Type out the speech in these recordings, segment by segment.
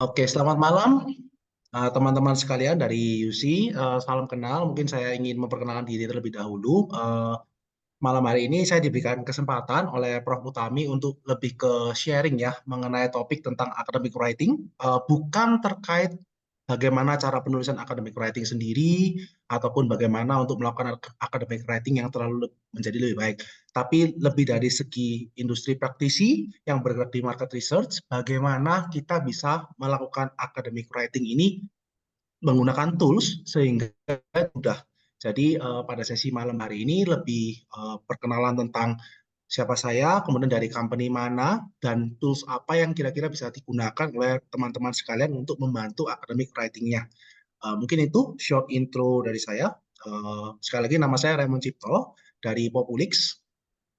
Oke, selamat malam teman-teman sekalian dari UC. Salam kenal. Mungkin saya ingin memperkenalkan diri terlebih dahulu. Malam hari ini saya diberikan kesempatan oleh Prof. Utami untuk lebih ke sharing ya mengenai topik tentang academic writing, bukan terkait bagaimana cara penulisan academic writing sendiri ataupun bagaimana untuk melakukan academic writing yang menjadi lebih baik, tapi lebih dari segi industri praktisi yang bergerak di market research, bagaimana kita bisa melakukan academic writing ini menggunakan tools sehingga mudah. Jadi pada sesi malam hari ini lebih perkenalan tentang siapa saya, kemudian dari company mana, dan tools apa yang kira-kira bisa digunakan oleh teman-teman sekalian untuk membantu academic writing-nya. Mungkin itu short intro dari saya. Sekali lagi nama saya Raymond Cipto dari Populix,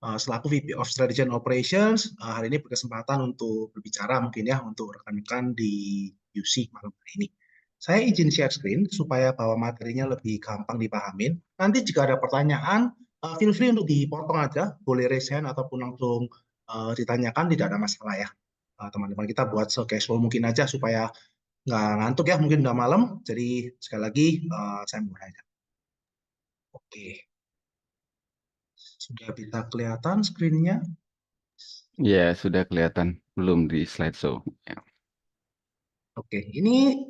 selaku VP of Strategy and Operations. Hari ini berkesempatan untuk berbicara mungkin ya untuk rekan-rekan di UC malam hari ini. Saya izin share screen supaya bahwa materinya lebih gampang dipahamin. Nanti jika ada pertanyaan, feel free untuk dipotong aja, boleh raise hand ataupun langsung ditanyakan, tidak ada masalah ya. Teman-teman kita buat se-casual mungkin aja supaya nggak ngantuk ya, mungkin udah malam. Jadi sekali lagi saya mulai aja. Oke, sudah bisa kelihatan screen-nya? Ya, sudah kelihatan. Belum di slideshow. Ya, Oke, ini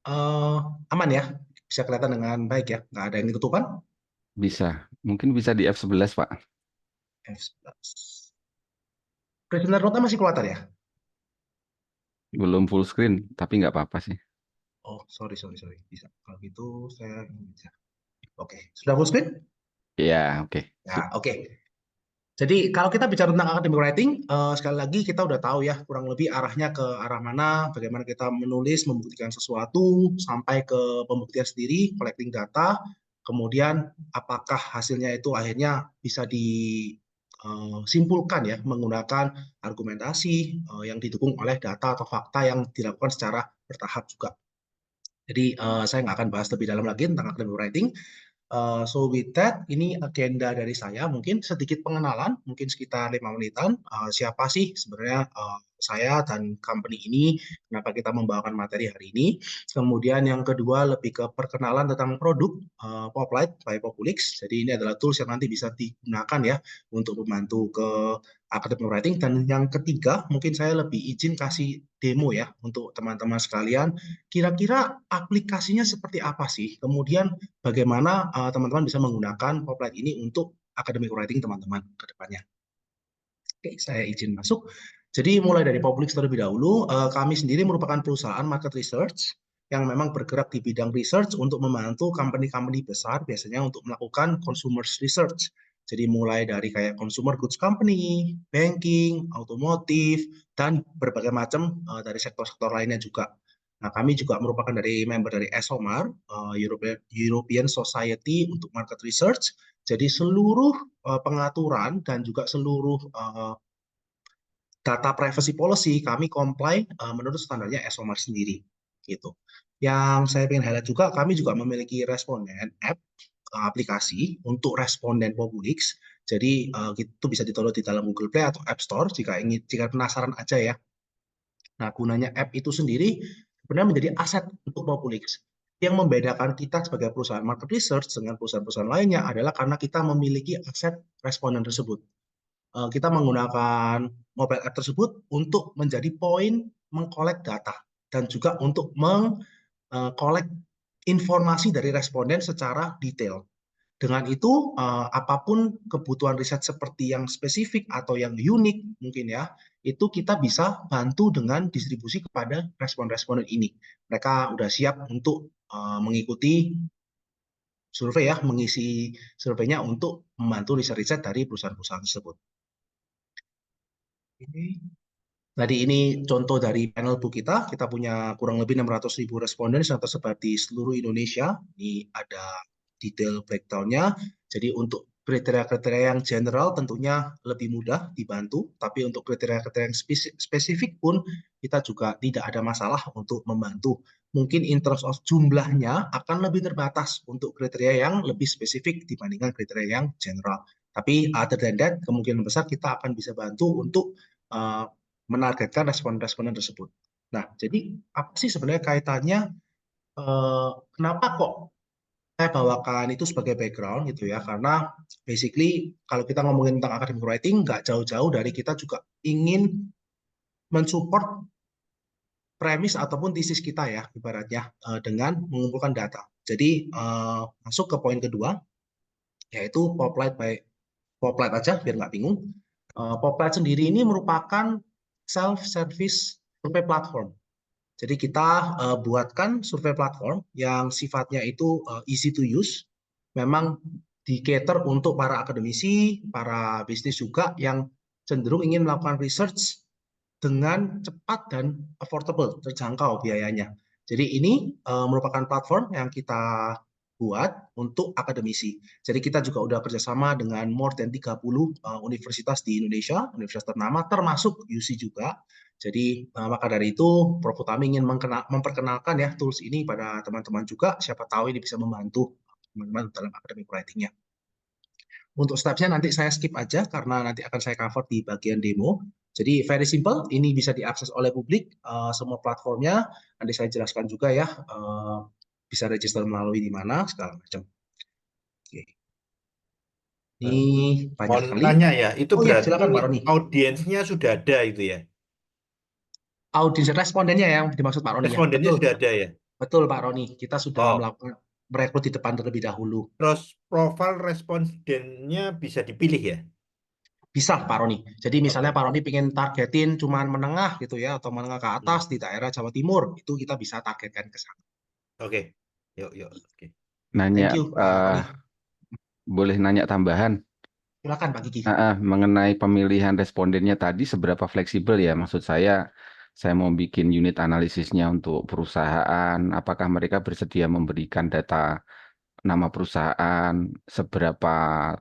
eh, aman ya? Bisa kelihatan dengan baik ya? Nggak ada yang ditutupan? bisa. Mungkin bisa di F11, Pak. F11. Prisoner note masih kelihatan ya? Belum full screen, tapi nggak apa-apa sih. Oh, sorry, sorry, sorry. Bisa. Kalau gitu saya bisa. Oke, sudah full screen? Ya, oke. Ya, Sip. oke. Jadi kalau kita bicara tentang academic writing, sekali lagi kita udah tahu ya kurang lebih arahnya ke arah mana, bagaimana kita menulis, membuktikan sesuatu, sampai ke pembuktian sendiri, collecting data, kemudian apakah hasilnya itu akhirnya bisa disimpulkan ya menggunakan argumentasi yang didukung oleh data atau fakta yang dilakukan secara bertahap juga. Jadi saya nggak akan bahas lebih dalam lagi tentang academic writing. So with that, ini agenda dari saya, mungkin sedikit pengenalan, mungkin sekitar 5 menitan. Siapa sih sebenarnya saya dan company ini, kenapa kita membawakan materi hari ini. Kemudian yang kedua lebih ke perkenalan tentang produk Poplight by Populix. Jadi ini adalah tools yang nanti bisa digunakan ya untuk membantu ke academic writing. Dan yang ketiga, mungkin saya lebih izin kasih demo ya untuk teman-teman sekalian. Kira-kira aplikasinya seperti apa sih? Kemudian bagaimana teman-teman bisa menggunakan Poplight ini untuk academic writing teman-teman ke depannya. Oke, saya izin masuk. Jadi mulai dari Poplix terlebih dahulu, kami sendiri merupakan perusahaan market research yang memang bergerak di bidang research untuk membantu company-company besar biasanya untuk melakukan consumer research. Jadi mulai dari kayak consumer goods company, banking, otomotif, dan berbagai macam dari sektor-sektor lainnya juga. Nah, kami juga merupakan dari member dari ESOMAR, European Society untuk Market Research. Jadi seluruh pengaturan dan juga seluruh data privacy policy kami comply menurut standarnya ESOMAR sendiri gitu. Yang saya ingin highlight juga, kami juga memiliki responden app aplikasi untuk responden Populix. Jadi itu bisa download di dalam Google Play atau App Store jika penasaran aja ya. Nah, gunanya app itu sendiri sebenarnya menjadi aset untuk Populix. Yang membedakan kita sebagai perusahaan market research dengan perusahaan-perusahaan lainnya adalah karena kita memiliki aset responden tersebut. Kita menggunakan mobile app tersebut untuk menjadi poin mengkolek data dan juga untuk mengkolek informasi dari responden secara detail. Dengan itu, apapun kebutuhan riset seperti yang spesifik atau yang unik mungkin ya, itu kita bisa bantu dengan distribusi kepada respon-responden ini. Mereka udah siap untuk mengikuti survei ya, mengisi surveinya untuk membantu riset-riset dari perusahaan-perusahaan tersebut. Tadi ini contoh dari panel book kita. Kita punya kurang lebih 600.000 responden yang tersebar di seluruh Indonesia. Ini ada detail breakdown-nya. Jadi untuk kriteria-kriteria yang general tentunya lebih mudah dibantu. Tapi untuk kriteria-kriteria yang spesifik pun kita juga tidak ada masalah untuk membantu. Mungkin in terms of jumlahnya akan lebih terbatas untuk kriteria yang lebih spesifik dibandingkan kriteria yang general. Tapi other than that, kemungkinan besar kita akan bisa bantu untuk uh, menargetkan respon-responden tersebut. Nah, jadi apa sih sebenarnya kaitannya, kenapa kok saya bawakan itu sebagai background gitu ya? Karena basically kalau kita ngomongin tentang academic writing, nggak jauh-jauh dari kita juga ingin mensupport premis ataupun tesis kita ya, ibaratnya dengan mengumpulkan data. Jadi masuk ke poin kedua, yaitu Poplight aja biar nggak bingung. Poplight sendiri ini merupakan self-service survei platform. Jadi kita buatkan survei platform yang sifatnya itu easy to use, memang di cater untuk para akademisi, para bisnis juga yang cenderung ingin melakukan research dengan cepat dan affordable, terjangkau biayanya. Jadi ini merupakan platform yang kita buat untuk akademisi. Jadi kita juga udah kerjasama dengan more than 30 universitas di Indonesia, universitas ternama, termasuk UC juga. Jadi maka dari itu Prof. Utami ingin memperkenalkan ya tools ini pada teman-teman juga, siapa tahu ini bisa membantu teman-teman dalam academic writing-nya. Untuk stepsnya nanti saya skip aja karena nanti akan saya cover di bagian demo. Jadi very simple, ini bisa diakses oleh publik, semua platformnya. Nanti saya jelaskan juga ya, bisa register melalui di mana, segala macam. Oke. Ini Eh, banyak Mohon sekali. tanya ya, itu Oh ya, berarti silakan Pak Roni. audiensnya sudah ada itu ya? Audiens respondennya yang dimaksud Pak Roni ya. Respondennya Betul, sudah ada ya? betul Pak Roni. Kita sudah Oh, melakukan merekrut di depan terlebih dahulu. terus profil respondennya bisa dipilih ya? Bisa Pak Roni. Jadi misalnya Oke. Pak Roni pengen targetin cuman menengah gitu ya, atau menengah ke atas Hmm. di daerah Jawa Timur, itu kita bisa targetkan ke sana. Oke. Yuk, yuk. Oke. Nanya, Thank you Pak Roni. boleh nanya tambahan Silakan Pak Gigi. mengenai pemilihan respondennya tadi seberapa fleksibel ya? Maksud saya mau bikin unit analisisnya untuk perusahaan, apakah mereka bersedia memberikan data nama perusahaan, seberapa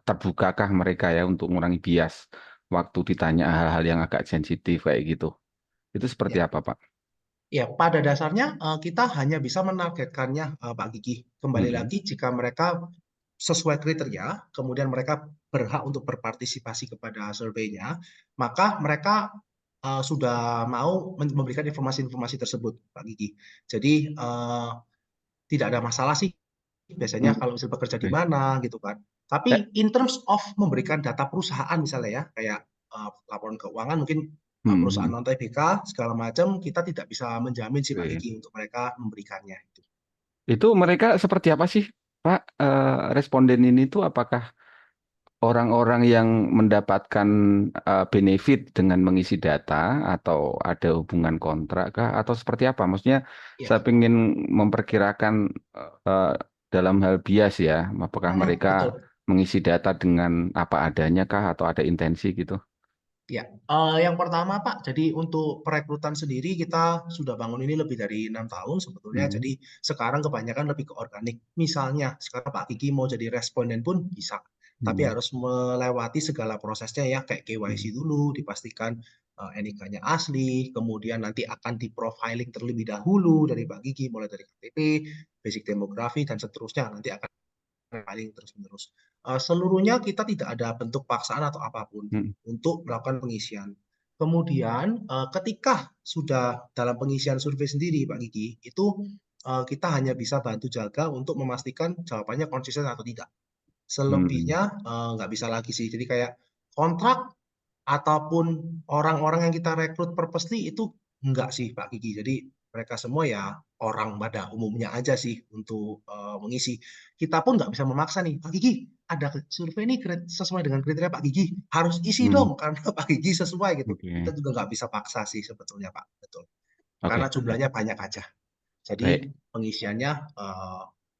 terbukakah mereka ya untuk mengurangi bias waktu ditanya hal-hal yang agak sensitif kayak gitu. Itu seperti Ya, apa, Pak? ya pada dasarnya kita hanya bisa menargetkannya Pak Gigi. Kembali Mm-mm. lagi jika mereka sesuai kriteria, kemudian mereka berhak untuk berpartisipasi kepada surveinya, maka mereka sudah mau memberikan informasi-informasi tersebut, Pak Gigi. Jadi tidak ada masalah sih biasanya Mm, kalau misalnya bekerja di oke. mana gitu kan. Tapi Eh, in terms of memberikan data perusahaan misalnya ya, kayak laporan keuangan mungkin perusahaan mm, non TBK segala macam, kita tidak bisa menjamin sih Pak oke. Gigi untuk mereka memberikannya itu. Itu mereka seperti apa sih, Pak? Responden ini tuh apakah orang-orang yang mendapatkan benefit dengan mengisi data atau ada hubungan kontrak kah atau seperti apa? Maksudnya Ya, saya ingin memperkirakan eh, dalam hal bias ya, apakah mereka betul. mengisi data dengan apa adanya kah atau ada intensi gitu? Ya, yang pertama Pak, jadi untuk perekrutan sendiri kita sudah bangun ini lebih dari 6 tahun sebetulnya. Hmm, Jadi sekarang kebanyakan lebih ke organik. Misalnya sekarang Pak Kiki mau jadi responden pun bisa, tapi hmm, harus melewati segala prosesnya ya, kayak KYC hmm, dulu, dipastikan NIK-nya asli, kemudian nanti akan di-profiling terlebih dahulu dari Pak Kiki, mulai dari KTP, basic demografi dan seterusnya. Nanti akan paling terus-menerus. Seluruhnya kita tidak ada bentuk paksaan atau apapun hmm, untuk melakukan pengisian. Kemudian ketika sudah dalam pengisian survei sendiri, Pak Gigi, itu kita hanya bisa bantu jaga untuk memastikan jawabannya konsisten atau tidak. hmm, Selebihnya nggak bisa lagi sih. Jadi kayak kontrak ataupun orang-orang yang kita rekrut purposely itu enggak sih Pak Gigi. Jadi mereka semua ya orang pada umumnya aja sih untuk mengisi. Kita pun nggak bisa memaksa nih, Pak Gigi ada survei nih sesuai dengan kriteria Pak Gigi, harus isi hmm, dong karena Pak Gigi sesuai gitu. Kita oke, juga nggak bisa paksa sih sebetulnya Pak, betul. Karena oke, jumlahnya banyak aja. Jadi baik, pengisiannya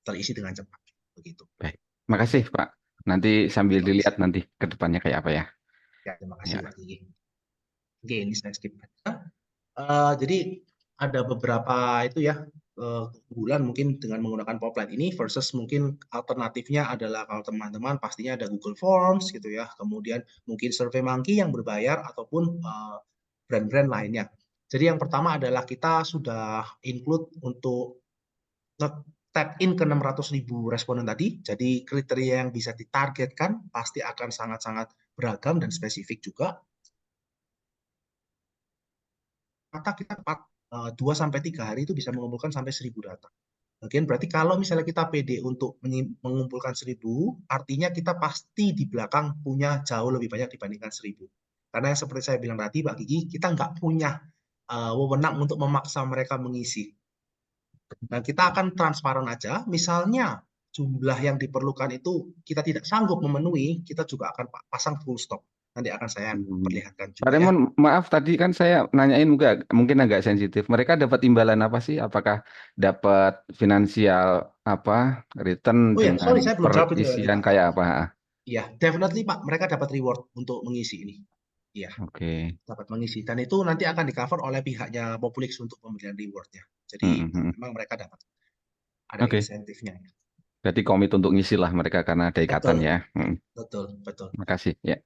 terisi dengan cepat, begitu. baik. Makasih, Pak. Nanti sambil Terima dilihat kasih. nanti ke depannya kayak apa ya. Ya, terima kasih Pak Ya. Gigi. Oke, ini saya skip aja. Jadi ada beberapa itu ya keunggulan mungkin dengan menggunakan Popline ini versus mungkin alternatifnya adalah kalau teman-teman pastinya ada Google Forms gitu ya, kemudian mungkin SurveyMonkey yang berbayar ataupun brand-brand lainnya. Jadi yang pertama adalah kita sudah include untuk tap in ke 600.000 responden tadi. Jadi kriteria yang bisa ditargetkan pasti akan sangat-sangat beragam dan spesifik juga. Maka kita tepat 2-3 hari itu bisa mengumpulkan sampai 1.000 data. Bagian berarti kalau misalnya kita pede untuk mengumpulkan 1.000, artinya kita pasti di belakang punya jauh lebih banyak dibandingkan 1.000. Karena seperti saya bilang tadi, Pak Gigi, kita nggak punya wewenang untuk memaksa mereka mengisi. Nah, kita akan transparan aja. Misalnya jumlah yang diperlukan itu kita tidak sanggup memenuhi, kita juga akan pasang full stop. Nanti akan saya perlihatkan Pak juga ya. Raymond, maaf tadi kan saya nanyain mungkin agak sensitif. Mereka dapat imbalan apa sih? Apakah dapat finansial return Oh ya, dengan sorry, saya belum jawab itu tadi, perisian Pak. kayak apa? Iya, definitely Pak, mereka dapat reward untuk mengisi ini. Iya, Oke. dapat mengisi. Dan itu nanti akan di-cover oleh pihaknya Populix untuk pemberian rewardnya. Jadi memang mereka dapat ada Oke. insentifnya. Berarti komit untuk ngisi lah mereka karena ada ikatan Betul, ya. betul. Makasih ya.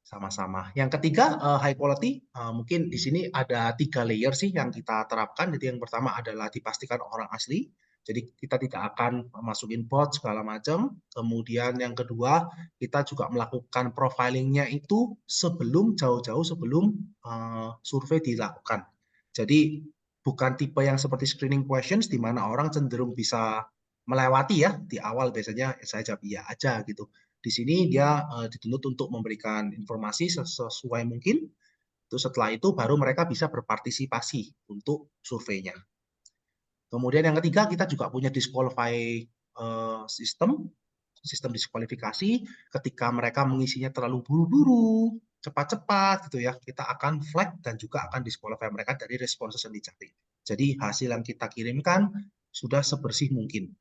Sama-sama. Yang ketiga, high quality. Mungkin di sini ada 3 layer sih yang kita terapkan. Jadi yang pertama adalah dipastikan orang asli. Jadi kita tidak akan masukin bot segala macam. Kemudian yang kedua, kita juga melakukan profilingnya itu jauh-jauh sebelum survei dilakukan. Jadi bukan tipe yang seperti screening questions di mana orang cenderung bisa melewati ya di awal, biasanya saya jawab iya aja gitu. Di sini dia dituntut untuk memberikan informasi sesuai mungkin. Terus setelah itu baru mereka bisa berpartisipasi untuk surveinya. Kemudian yang ketiga, kita juga punya disqualify sistem diskualifikasi. Ketika mereka mengisinya terlalu buru-buru, cepat-cepat gitu ya, kita akan flag dan juga akan disqualify mereka dari responses yang dicari. Jadi hasil yang kita kirimkan sudah sebersih mungkin.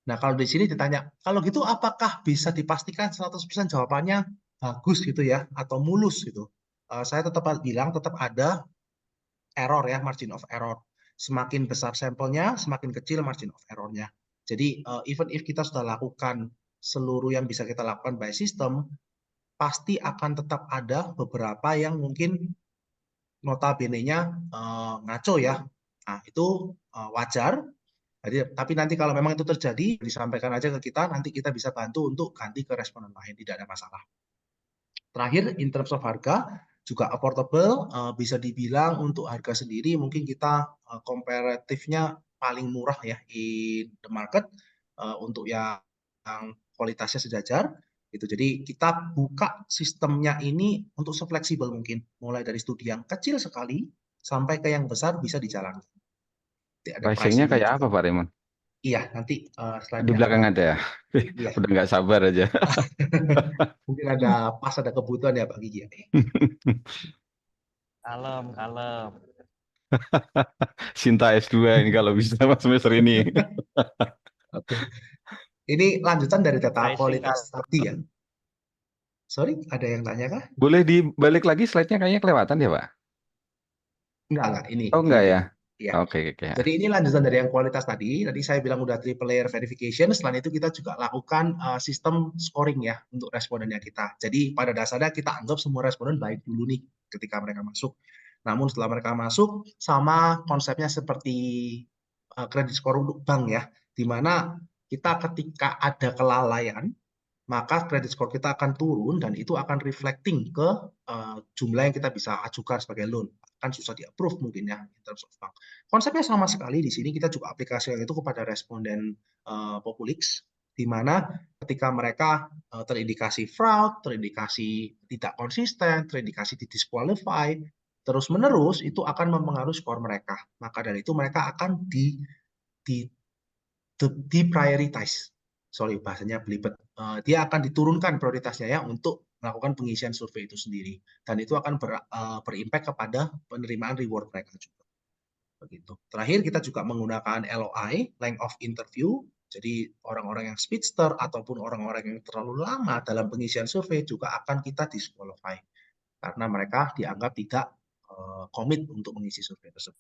Nah, kalau di sini ditanya, kalau gitu apakah bisa dipastikan 100% jawabannya bagus gitu ya, atau mulus gitu? Saya tetap bilang tetap ada error ya, margin of error. Semakin besar sampelnya, semakin kecil margin of error-nya. Jadi, even if kita sudah lakukan seluruh yang bisa kita lakukan by system, pasti akan tetap ada beberapa yang mungkin notabene-nya ngaco ya. Nah, itu wajar. Jadi, tapi nanti kalau memang itu terjadi, disampaikan aja ke kita, nanti kita bisa bantu untuk ganti ke responden lain, tidak ada masalah. Terakhir, in terms of harga, juga affordable, bisa dibilang untuk harga sendiri mungkin kita komparatifnya paling murah ya in the market untuk yang kualitasnya sejajar. Gitu. Jadi kita buka sistemnya ini untuk sefleksibel mungkin, mulai dari studi yang kecil sekali sampai ke yang besar bisa dijalankan. Ada Pricing-nya pricing-nya kayak apa juga. Pak Raymond? Iya, nanti Di slide-nya belakang akan. ada ya? Iya. Udah nggak sabar aja. Mungkin pas ada kebutuhan ya Pak Gigi. Kalem. Sinta S2 ini kalau bisa Mas semester ini. Oke. Ini lanjutan dari data Pricing kualitas tadi ya. Sorry, ada yang tanya kah? Boleh dibalik lagi slide-nya kayaknya kelewatan ya Pak? Enggak, ini Oh enggak ya? beda. Iya. Oke. Jadi ini lanjutan dari yang kualitas tadi. Tadi saya bilang udah triple layer verification. Selain itu kita juga lakukan sistem scoring ya untuk respondennya kita. Jadi pada dasarnya kita anggap semua responden baik dulu nih ketika mereka masuk. Namun setelah mereka masuk, sama konsepnya seperti credit score untuk bank ya, di mana kita ketika ada kelalaian, maka credit score kita akan turun dan itu akan reflecting ke jumlah yang kita bisa ajukan sebagai loan. Kan susah di-approve mungkin ya in terms of bank. Konsepnya sama sekali di sini kita juga aplikasikan itu kepada responden Populix, di mana ketika mereka terindikasi fraud, terindikasi tidak konsisten, terindikasi di-disqualify, terus-menerus itu akan mempengaruhi skor mereka. Maka dari itu mereka akan di prioritize. Sorry, bahasanya belibet. Dia akan diturunkan prioritasnya ya untuk melakukan pengisian survei itu sendiri. Dan itu akan berimpact kepada penerimaan reward mereka juga. Begitu. Terakhir, kita juga menggunakan LOI, length of interview. Jadi orang-orang yang speedster ataupun orang-orang yang terlalu lama dalam pengisian survei juga akan kita disqualify. Karena mereka dianggap tidak komit untuk mengisi survei tersebut.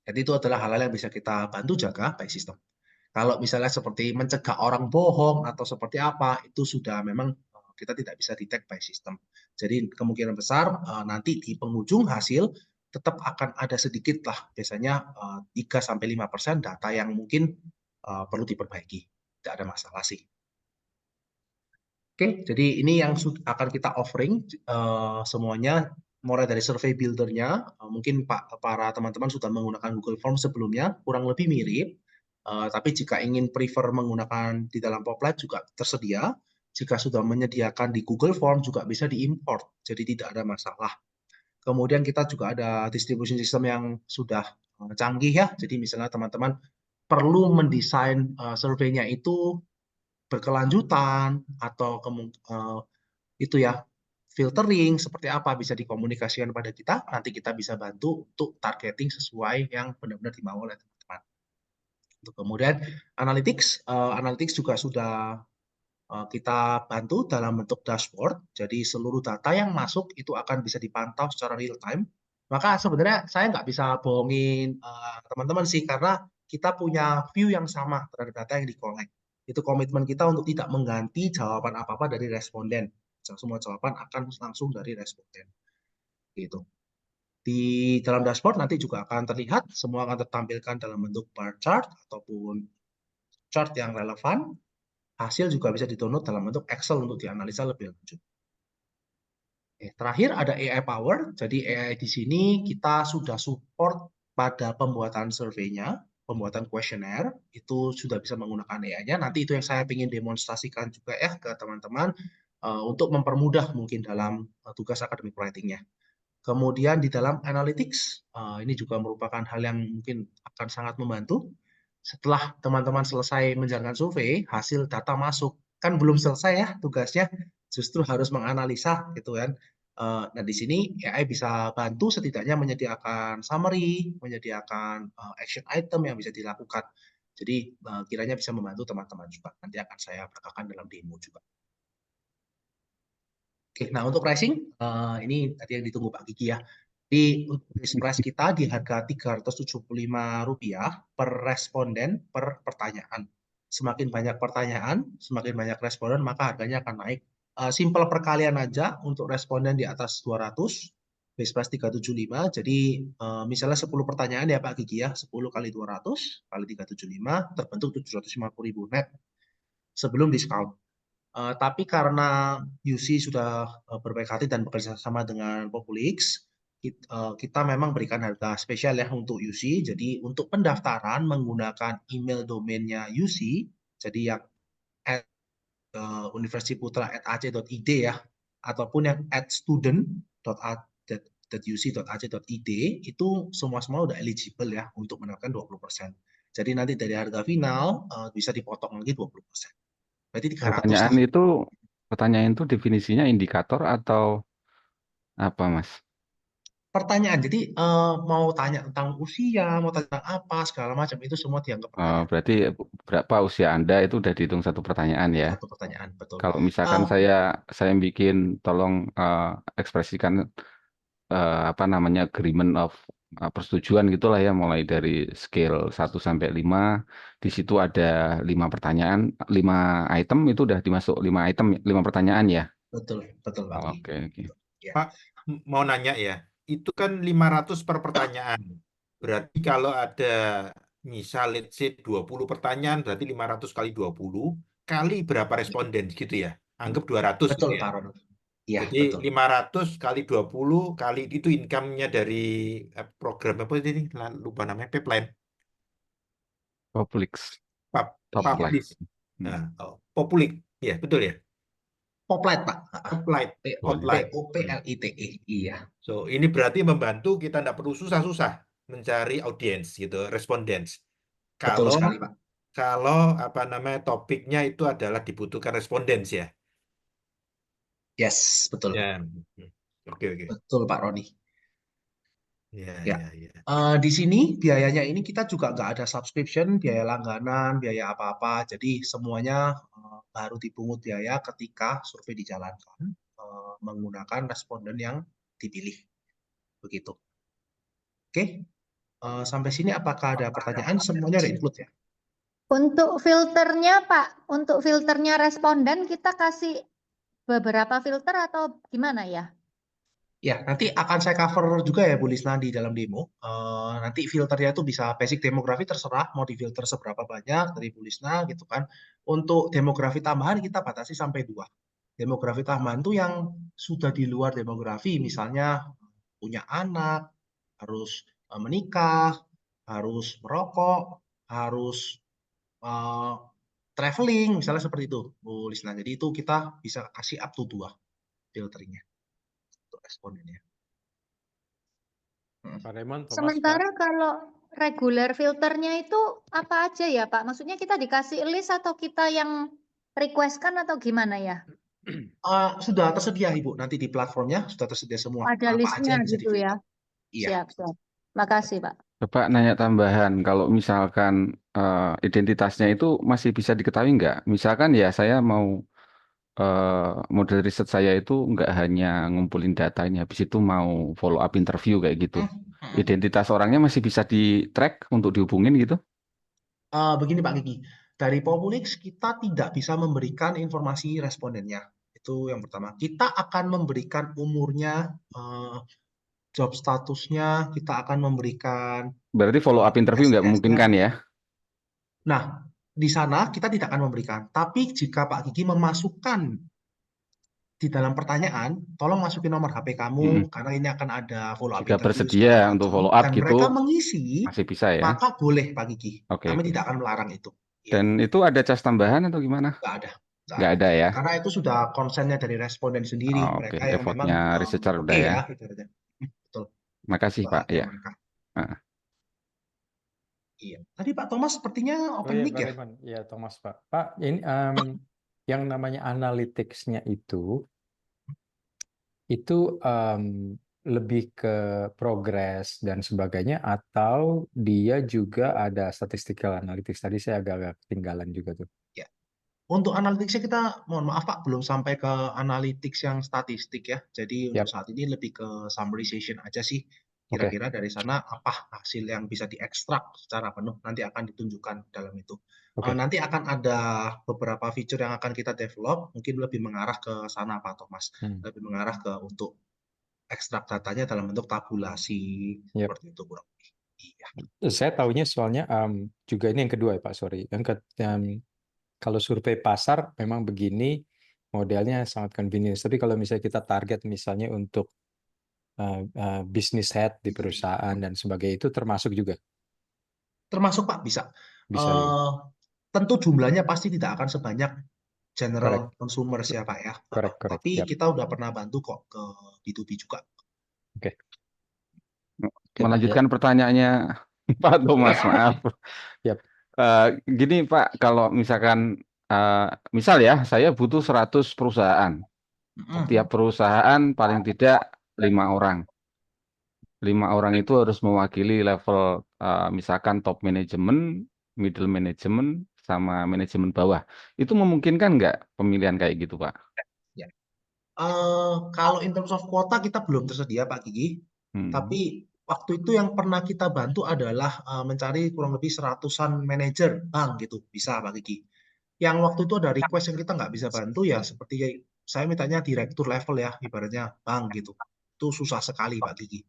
Jadi itu adalah hal-hal yang bisa kita bantu jaga by system. Kalau misalnya seperti mencegah orang bohong atau seperti apa, itu sudah memang kita tidak bisa detect by system. Jadi kemungkinan besar nanti di penghujung hasil tetap akan ada sedikit lah, biasanya 3-5% data yang mungkin perlu diperbaiki. Tidak ada masalah sih. Oke, jadi ini yang akan kita offering semuanya mulai dari survei buildernya, mungkin para teman-teman sudah menggunakan Google Form sebelumnya, kurang lebih mirip. Tapi jika ingin prefer menggunakan di dalam Poplight juga tersedia. Jika sudah menyediakan di Google Form juga bisa diimport, jadi tidak ada masalah. Kemudian kita juga ada distribution system yang sudah canggih ya. Jadi misalnya teman-teman perlu mendesain surveinya itu berkelanjutan atau itu ya filtering seperti apa bisa dikomunikasikan pada kita, nanti kita bisa bantu untuk targeting sesuai yang benar-benar dimau oleh teman-teman. Kemudian analytics juga sudah kita bantu dalam bentuk dashboard. Jadi seluruh data yang masuk itu akan bisa dipantau secara real time. Maka sebenarnya saya nggak bisa bohongin teman-teman sih, karena kita punya view yang sama terhadap data yang di-collect. Itu komitmen kita untuk tidak mengganti jawaban apa-apa dari responden. Semua jawaban akan langsung dari responden. Gitu. Di dalam dashboard nanti juga akan terlihat, semua akan tertampilkan dalam bentuk bar chart ataupun chart yang relevan. Hasil juga bisa di-download dalam bentuk Excel untuk dianalisa lebih lanjut. Terakhir ada AI Power. Jadi AI di sini kita sudah support pada pembuatan surveinya, pembuatan kuesioner, itu sudah bisa menggunakan AI-nya. Nanti itu yang saya ingin demonstrasikan juga ya ke teman-teman untuk mempermudah mungkin dalam tugas academic writing-nya. Kemudian di dalam analytics, ini juga merupakan hal yang mungkin akan sangat membantu. Setelah teman-teman selesai menjalankan survei, hasil data masuk. Kan belum selesai ya tugasnya, justru harus menganalisa gitu kan. Nah di sini AI bisa bantu setidaknya menyediakan summary, menyediakan action item yang bisa dilakukan. Jadi kiranya bisa membantu teman-teman juga. Nanti akan saya perkenalkan dalam demo juga. Oke, nah untuk pricing, ini tadi yang ditunggu Pak Kiki ya. Di base price kita di harga Rp375 per responden per pertanyaan. Semakin banyak pertanyaan, semakin banyak responden, maka harganya akan naik. Simple perkalian aja untuk responden di atas 200, base price 375. Jadi misalnya 10 pertanyaan ya Pak Kiki ya, 10 kali 200 kali 375 terbentuk 750.000 net sebelum diskon. Tapi karena UC sudah berbaik hati dan bekerja sama dengan Populix, kita memang berikan harga spesial ya untuk UC. Jadi untuk pendaftaran menggunakan email domainnya UC, jadi yang universiputra@ac.id ya, ataupun yang @student.uc.ac.id itu semua udah eligible ya untuk mendapatkan 20%. Jadi nanti dari harga final bisa dipotong lagi 20%. Berarti 300 lah. Pertanyaan itu definisinya indikator atau apa, Mas? Pertanyaan. Jadi mau tanya tentang usia, mau tanya tentang apa, segala macam itu semua dianggap pertanyaan. Berarti berapa usia Anda itu udah dihitung satu pertanyaan ya? Satu pertanyaan, betul. Kalau misalkan saya bikin, tolong ekspresikan apa namanya agreement of persetujuan gitulah ya, mulai dari scale 1 sampai 5. Di situ ada 5 pertanyaan, 5 item, itu udah dimasuk 5 item, 5 pertanyaan ya. Betul Pak. Oke. Ya. Pak, mau nanya ya, itu kan 500 per pertanyaan. Berarti kalau ada misal let's say 20 pertanyaan, berarti 500 kali 20 kali berapa responden gitu ya? Anggap 200 gitu Betul ya. Pak Ronald. Iya, Jadi betul. 500 kali 20 kali itu income-nya dari program apa ini? Lupa namanya, pipeline. Populix. Publish. Nah, Populik. Ya, betul ya? Poplight Pak. Poplight. P-O-P-L-I-T-E. Iya. So, ini berarti membantu kita tidak perlu susah-susah mencari audiens gitu, respondents. Betul sekali Pak. Kalau apa namanya topiknya itu adalah dibutuhkan respondents ya. Yes, betul. Ya. Oke. Betul Pak Roni. Ya. Di sini biayanya ini kita juga nggak ada subscription, biaya langganan, biaya apa-apa. Jadi semuanya baru dipungut biaya ketika survei dijalankan menggunakan responden yang dipilih. Begitu. Oke, sampai sini apakah ada pertanyaan? Semuanya ada include ya? Untuk filternya Pak, untuk filternya responden kita kasih beberapa filter atau gimana ya? Ya, nanti akan saya cover juga ya Bu Lisna di dalam demo. Nanti filternya itu bisa basic demografi terserah mau difilter seberapa banyak dari Bu Lisna gitu kan. Untuk demografi tambahan kita batasi sampai 2. Demografi tambahan itu yang sudah di luar demografi, misalnya punya anak, harus menikah, harus merokok, harus traveling, misalnya seperti itu, Bu Lisna. Jadi itu kita bisa kasih up to 2 filternya untuk respondennya. Pak Raymond, Thomas, Pak. Sementara kalau regular filternya itu apa aja ya, Pak? Maksudnya kita dikasih list atau kita yang request-kan atau gimana ya? Sudah tersedia Ibu, nanti di platformnya sudah tersedia semua. Ada Apa aja listnya yang bisa gitu ya? di-filter. Iya. Siap, siap. Makasih, Pak. Bapak nanya tambahan, kalau misalkan identitasnya itu masih bisa diketahui nggak? Misalkan ya saya mau model riset saya itu nggak hanya ngumpulin data ini, habis itu mau follow up interview kayak gitu. Identitas orangnya masih bisa di-track untuk dihubungin gitu? Begini Pak Gigi, dari Populix kita tidak bisa memberikan informasi respondennya. Itu yang pertama. Kita akan memberikan umurnya, job statusnya, kita akan memberikan Berarti follow up interview nggak STS-nya. memungkinkan ya? Nah, di sana kita tidak akan memberikan. Tapi jika Pak Gigi memasukkan di dalam pertanyaan, tolong masukin nomor HP kamu, karena ini akan ada follow up Jika interview bersedia segala untuk macam. follow up Dan gitu, mereka mengisi, masih bisa ya? maka boleh Pak Gigi. Oke, Kami oke. tidak akan melarang itu. Ya, Dan itu ada cas tambahan atau gimana? nggak ada. Nggak ada ya? Karena itu sudah konsennya dari responden sendiri. Oh, oke. Mereka yang memang Effortnya researcher oke udah ya. ibaratnya. Betul. Makasih Pak. Bahagia Ya. mereka. Ah. Iya. Tadi Pak Thomas sepertinya Oh open iya, mic Pak ya? Raymond. Iya, Thomas, Pak. Pak, ini yang namanya analytics-nya itu lebih ke progress dan sebagainya, atau dia juga ada statistical analytics? Tadi saya agak-agak ketinggalan juga tuh. Ya. Untuk analytics-nya kita, mohon maaf Pak, belum sampai ke analytics yang statistik ya. Jadi untuk saat ini lebih ke summarization aja sih. Kira-kira dari sana apa hasil yang bisa diekstrak secara penuh nanti akan ditunjukkan dalam itu. Nanti akan ada beberapa feature yang akan kita develop, mungkin lebih mengarah ke sana Pak Thomas. Lebih mengarah ke untuk ekstrak datanya dalam bentuk tabulasi, seperti itu kurang lebih. Iya. Saya tahunya soalnya juga ini yang kedua ya Pak, sorry. Kalau survei pasar memang begini, modelnya sangat convenience. Tapi kalau misalnya kita target misalnya untuk business head di perusahaan dan sebagainya, itu termasuk juga? Termasuk Pak, bisa. Bisa juga. Tentu jumlahnya pasti tidak akan sebanyak general consumer ya Pak ya. Tapi kita udah pernah bantu kok ke B2B juga. Oke. Melanjutkan pertanyaannya Pak Thomas, maaf. Gini Pak, kalau misalkan misal ya, saya butuh 100 perusahaan. Setiap perusahaan paling tidak 5 orang. 5 orang itu harus mewakili level misalkan top management, middle management, sama manajemen bawah. Itu memungkinkan nggak pemilihan kayak gitu Pak? Ya. Kalau in terms of kuota kita belum tersedia Pak Gigi. Tapi waktu itu yang pernah kita bantu adalah mencari kurang lebih 100-an manajer bank gitu, bisa Pak Gigi. Yang waktu itu ada request yang kita nggak bisa bantu ya, seperti saya mintanya direktur level ya, ibaratnya bank gitu. Itu susah sekali Pak Gigi.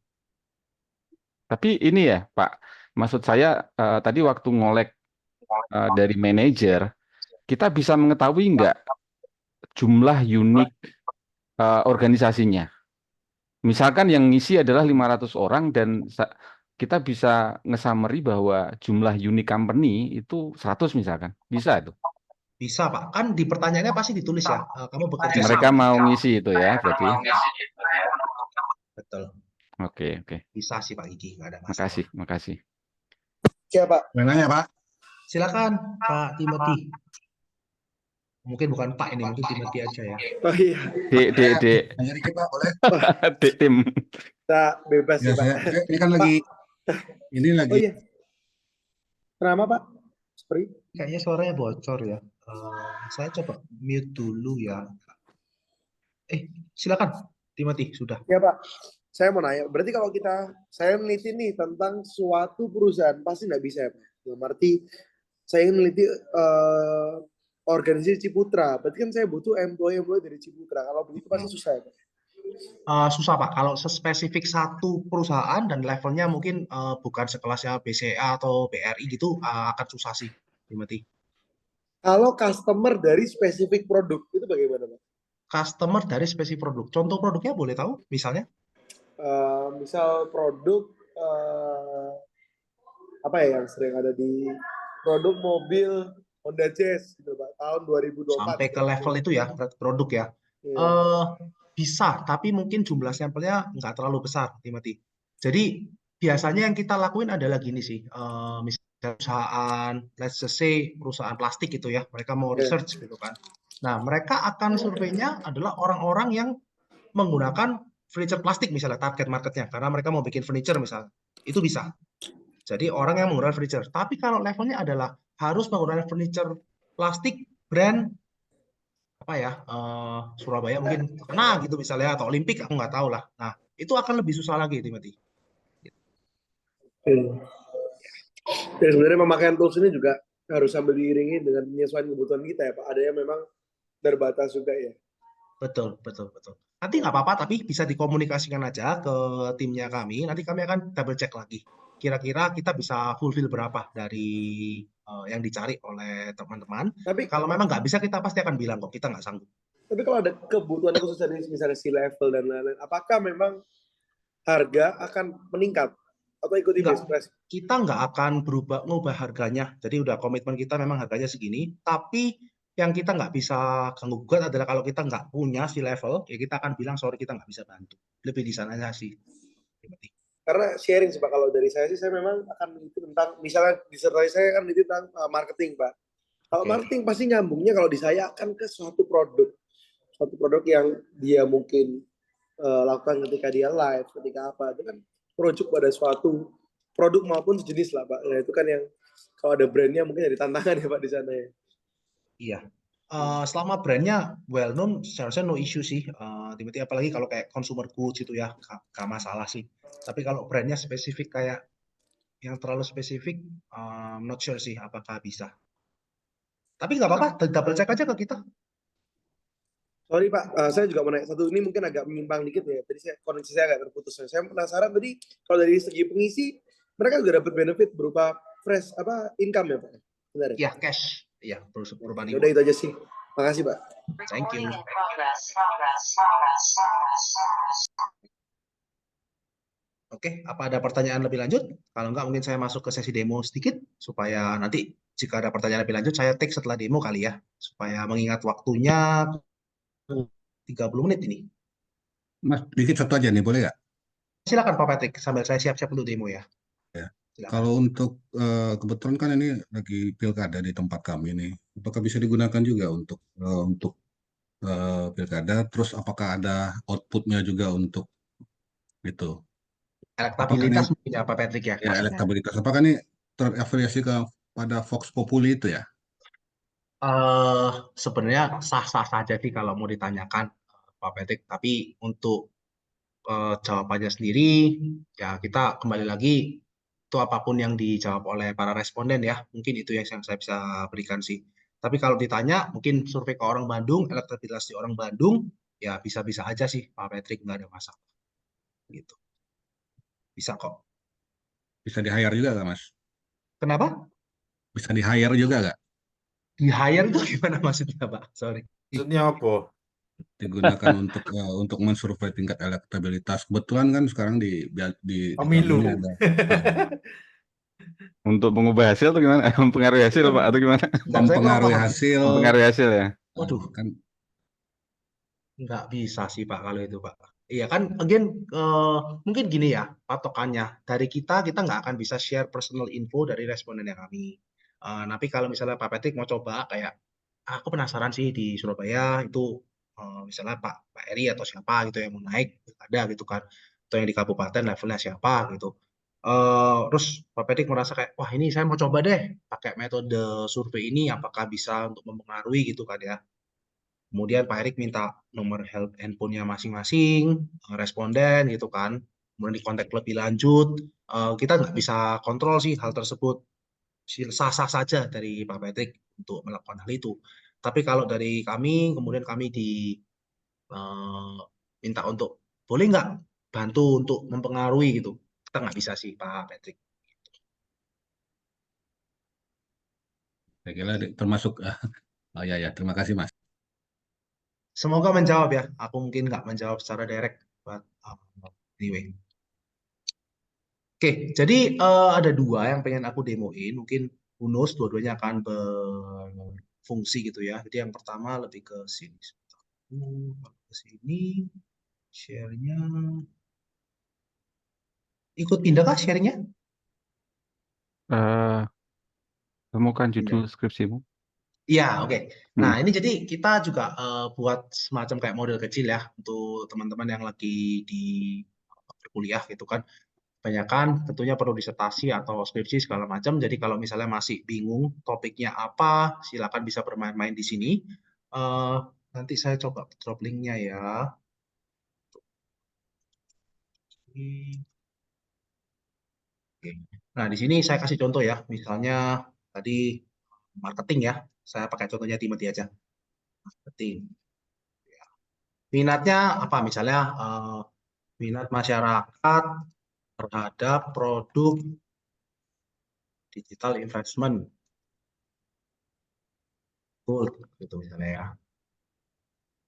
Tapi ini ya Pak, maksud saya tadi waktu ngolek dari manajer, kita bisa mengetahui nggak jumlah unik organisasinya? Misalkan yang ngisi adalah 500 orang dan kita bisa nge-summary bahwa jumlah unique company itu 100 misalkan. Bisa itu? Bisa Pak, kan di pertanyaannya pasti ditulis ya, kamu bekerja Mereka mau ngisi itu ya berarti? Betul. Oke. Bisa sih Pak Gigi, nggak ada masalah. Makasih. Ya Pak. Nanya Pak. Silakan Pak Timothy. Mungkin bukan Pak ini, mungkin Timothy aja ya. Oh iya. Dek. Nanya dikit Pak, boleh? Dek tim. Kita bebas ya, Pak. Ini kan lagi. Oh iya. Kenapa Pak? Kayaknya suaranya bocor ya. Saya coba mute dulu ya. Silakan Timothy, sudah. Ya Pak. Saya mau nanya, berarti kalau saya meneliti nih tentang suatu perusahaan, pasti nggak bisa ya Pak? Dalam arti, saya ingin meneliti organisasi Ciputra, berarti kan saya butuh employee dari Ciputra, kalau begitu pasti susah ya Pak? Susah Pak, kalau spesifik satu perusahaan dan levelnya mungkin bukan sekelasnya BCA atau BRI gitu, akan susah sih, Timothy. Kalau customer dari spesifik produk, itu bagaimana Pak? Customer dari spesifik produk, contoh produknya boleh tahu misalnya? misal produk apa ya yang sering ada di produk mobil Honda Jazz gitu Pak, tahun 2024 Sampai ke level itu ya produk ya. Iya. Bisa, tapi mungkin jumlah sampelnya nggak terlalu besar, Timothy. Jadi biasanya yang kita lakuin adalah gini sih, misalnya perusahaan, let's just say perusahaan plastik gitu ya, mereka mau Iya. research gitu kan. Nah, mereka akan surveinya adalah orang-orang yang menggunakan furniture plastik misalnya target marketnya, karena mereka mau bikin furniture misalnya, itu bisa. Jadi orang yang menggunakan furniture. Tapi kalau levelnya adalah harus menggunakan furniture plastik brand apa ya, Surabaya mungkin terkenal gitu misalnya, atau Olimpik aku nggak tahu lah. Nah, itu akan lebih susah lagi, Timothy. Dan sebenarnya pemakaian tools ini juga harus sambil diiringi dengan penyesuaian kebutuhan kita ya Pak. Ada yang memang terbatas juga ya. Betul, betul, betul. Nanti nggak apa-apa, tapi bisa dikomunikasikan aja ke timnya kami. Nanti kami akan double check lagi. Kira-kira kita bisa fulfill berapa dari yang dicari oleh teman-teman. Tapi Kalau memang nggak bisa, kita pasti akan bilang kok kita nggak sanggup. tapi kalau ada kebutuhan khusus dari misalnya C-level dan lain-lain, apakah memang harga akan meningkat atau ikuti best price? Kita nggak akan ngubah harganya. Jadi udah komitmen kita memang harganya segini. Tapi yang kita nggak bisa ganggu gugat adalah kalau kita nggak punya C-level, ya kita akan bilang sorry kita nggak bisa bantu. Lebih di sananya sih. Karena sharing sih Pak, kalau dari saya sih saya memang akan meneliti tentang, misalnya disertai saya akan meneliti tentang marketing Pak. Kalau marketing pasti nyambungnya kalau di saya akan ke suatu produk yang dia mungkin lakukan ketika dia live, ketika apa, itu kan merujuk pada suatu produk maupun sejenis lah Pak. Nah itu kan yang kalau ada brandnya mungkin jadi tantangan ya Pak di sana ya. Iya. Selama brandnya well known, seharusnya no issue sih. Timothy, apalagi kalau kayak consumer goods itu ya, gak masalah sih. Tapi kalau brandnya spesifik kayak yang terlalu spesifik, not sure sih apakah bisa. Tapi nggak apa-apa, double check aja ke kita. Sorry Pak, saya juga mau nanya satu, ini mungkin agak menyimpang dikit ya. Tadi koneksi saya agak terputus. Saya penasaran tadi kalau dari segi pengisi, mereka juga dapat benefit berupa fresh income ya Pak? Benar ya? Iya, cash. Iya, berupa Ya udah itu aja sih. Makasih Pak. Thank you. Oke, apa ada pertanyaan lebih lanjut? Kalau enggak, mungkin saya masuk ke sesi demo sedikit, supaya nanti jika ada pertanyaan lebih lanjut, saya take setelah demo kali ya, supaya mengingat waktunya 30 menit ini. Mas, dikit satu aja nih, boleh nggak? Silakan Pak Patrick, sambil saya siap-siap untuk demo ya. Ya. Silakan. Kalau untuk kebetulan kan ini lagi pilkada di tempat kami nih, apakah bisa digunakan juga untuk pilkada? Terus apakah ada outputnya juga untuk itu? Elektabilitas mungkin ya Pak Patrick ya. Ya, elektabilitas. Apakah ini terafiliasi pada Vox Populi itu ya? Sebenarnya sah-sah saja sih kalau mau ditanyakan Pak Patrick, tapi untuk jawabannya sendiri ya kita kembali lagi itu apapun yang dijawab oleh para responden ya, mungkin itu yang saya bisa berikan sih. Tapi kalau ditanya mungkin survei ke orang Bandung, elektabilitas di orang Bandung ya bisa-bisa aja sih Pak Patrick, nggak ada masalah gitu, bisa kok. Bisa di-hire juga nggak, Mas? Kenapa? Bisa di-hire juga nggak? Di hire itu gimana maksudnya Pak? Sorry. Maksudnya apa? Digunakan untuk mensurvei tingkat elektabilitas. Kebetulan kan sekarang di Pemilu. kami ini ada Untuk mengubah hasil atau gimana? Mempengaruhi hasil Pak atau gimana? mempengaruhi hasil. Mempengaruhi hasil ya. Waduh, Kan nggak bisa sih Pak kalau itu Pak. Iya kan, again mungkin gini ya patokannya dari kita nggak akan bisa share personal info dari responden yang kami. Tapi kalau misalnya Pak Patrick mau coba kayak aku penasaran sih di Surabaya itu misalnya Pak Eri atau siapa gitu yang mau naik ada gitu kan, atau yang di kabupaten levelnya siapa gitu. Terus Pak Patrick merasa kayak wah ini saya mau coba deh pakai metode survei ini apakah bisa untuk mempengaruhi gitu kan ya. Kemudian Pak Erik minta nomor handphonenya masing-masing, responden gitu kan. Kemudian dikontak lebih lanjut. Kita nggak bisa kontrol sih hal tersebut. Sah-sah saja dari Pak Patrick untuk melakukan hal itu. Tapi kalau dari kami, kemudian kami diminta untuk boleh nggak bantu untuk mempengaruhi gitu. Kita nggak bisa sih Pak Patrick. saya kira termasuk oh ya, terima kasih Mas. Semoga menjawab ya. Aku mungkin nggak menjawab secara direct buat Anyway. Oke, jadi ada dua yang pengen aku demoin. Mungkin bonus dua-duanya akan berfungsi gitu ya. Jadi yang pertama lebih ke sini. Sebentar. Ke sini, share-nya. Ikut pindah kah share-nya? Eh, temukan judul Pindah. skripsimu. Iya, oke. Nah, Hmm. ini jadi kita juga buat semacam kayak model kecil ya untuk teman-teman yang lagi di berkuliah gitu kan. Kebanyakan tentunya perlu disertasi atau skripsi segala macam. Jadi kalau misalnya masih bingung topiknya apa, silakan bisa bermain-main di sini. Eh, nanti saya coba drop linknya ya. Oke. Nah, di sini saya kasih contoh ya. Misalnya tadi marketing ya. Saya pakai contohnya Timothy aja. Marketing. Minatnya apa? Misalnya minat masyarakat terhadap produk digital investment. Gold, gitu misalnya ya.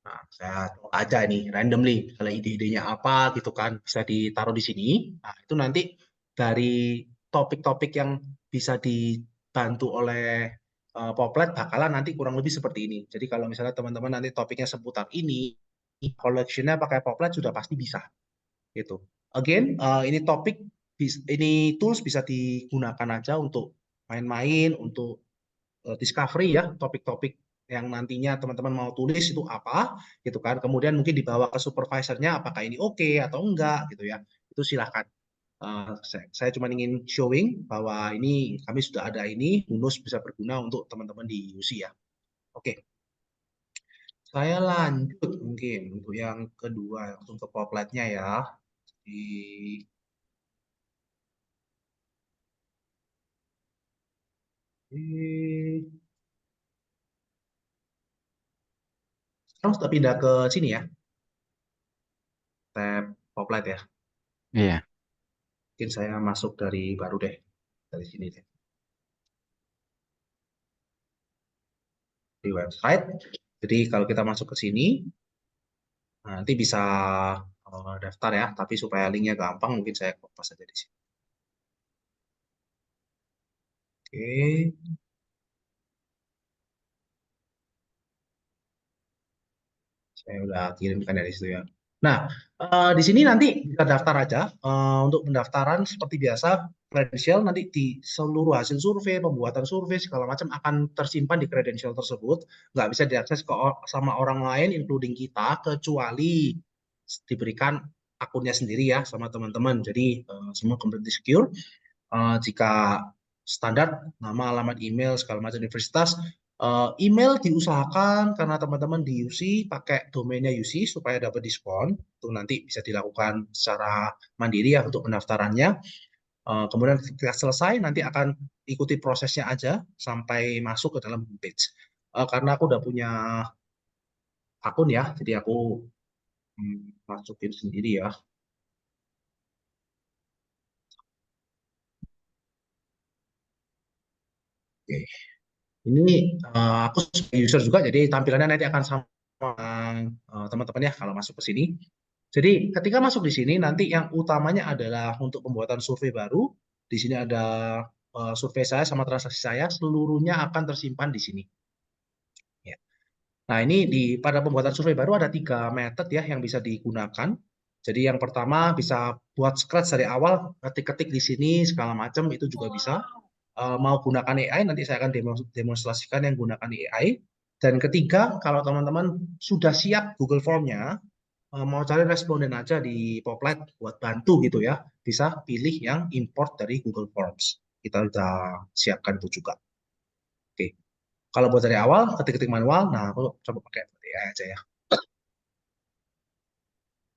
Nah, saya coba aja nih randomly kalau ide-idenya apa gitu kan bisa ditaruh di sini. Nah, itu nanti dari topik-topik yang bisa dibantu oleh Poplet bakalan nanti kurang lebih seperti ini. Jadi kalau misalnya teman-teman nanti topiknya seputar ini, collection-nya pakai Poplet sudah pasti bisa gitu. Again, ini topik ini tools bisa digunakan aja untuk main-main, untuk discovery ya, topik-topik yang nantinya teman-teman mau tulis itu apa gitu kan. Kemudian mungkin dibawa ke supervisornya apakah ini oke atau enggak gitu ya. Itu silahkan. Saya cuma ingin showing bahwa ini kami sudah ada ini, bonus bisa berguna untuk teman-teman di UC ya. Oke. Saya lanjut mungkin untuk yang kedua, langsung ke popletnya ya. Di sekarang sudah pindah ke sini ya, tab poplet ya. Iya. Mungkin saya masuk dari baru deh, dari sini deh. Di website. Jadi kalau kita masuk ke sini, nanti bisa daftar ya. Tapi supaya linknya gampang, mungkin saya copy saja di sini. Oke. Saya udah kirimkan dari situ ya. Nah, di sini nanti bisa daftar aja. Untuk pendaftaran seperti biasa, kredensial nanti di seluruh hasil survei, pembuatan survei segala macam akan tersimpan di kredensial tersebut. Nggak bisa diakses sama orang lain, including kita, kecuali diberikan akunnya sendiri ya sama teman-teman. Jadi semua completely secure. Jika standar nama, alamat email, segala macam universitas, email diusahakan karena teman-teman di UC pakai domainnya UC supaya dapat diskon. Itu nanti bisa dilakukan secara mandiri ya untuk pendaftarannya. Kemudian ketika selesai nanti akan ikuti prosesnya aja sampai masuk ke dalam homepage. Karena aku udah punya akun ya, jadi aku masukin sendiri ya. Oke. Ini aku sebagai user juga, jadi tampilannya nanti akan sama teman-teman ya kalau masuk ke sini. Jadi ketika masuk di sini, nanti yang utamanya adalah untuk pembuatan survei baru. Di sini ada survei saya sama transaksi saya, seluruhnya akan tersimpan di sini. Ya. Nah ini pada pembuatan survei baru ada 3 method ya yang bisa digunakan. Jadi yang pertama bisa buat scratch dari awal, ketik-ketik di sini segala macam itu juga bisa. Mau gunakan AI, nanti saya akan demonstrasikan yang gunakan AI. Dan ketiga, kalau teman-teman sudah siap Google Form-nya, mau cari responden aja di Poplet buat bantu gitu ya, bisa pilih yang import dari Google Forms. Kita udah siapkan itu juga. Oke. Kalau buat dari awal, ketik-ketik manual, nah aku coba pakai AI aja ya.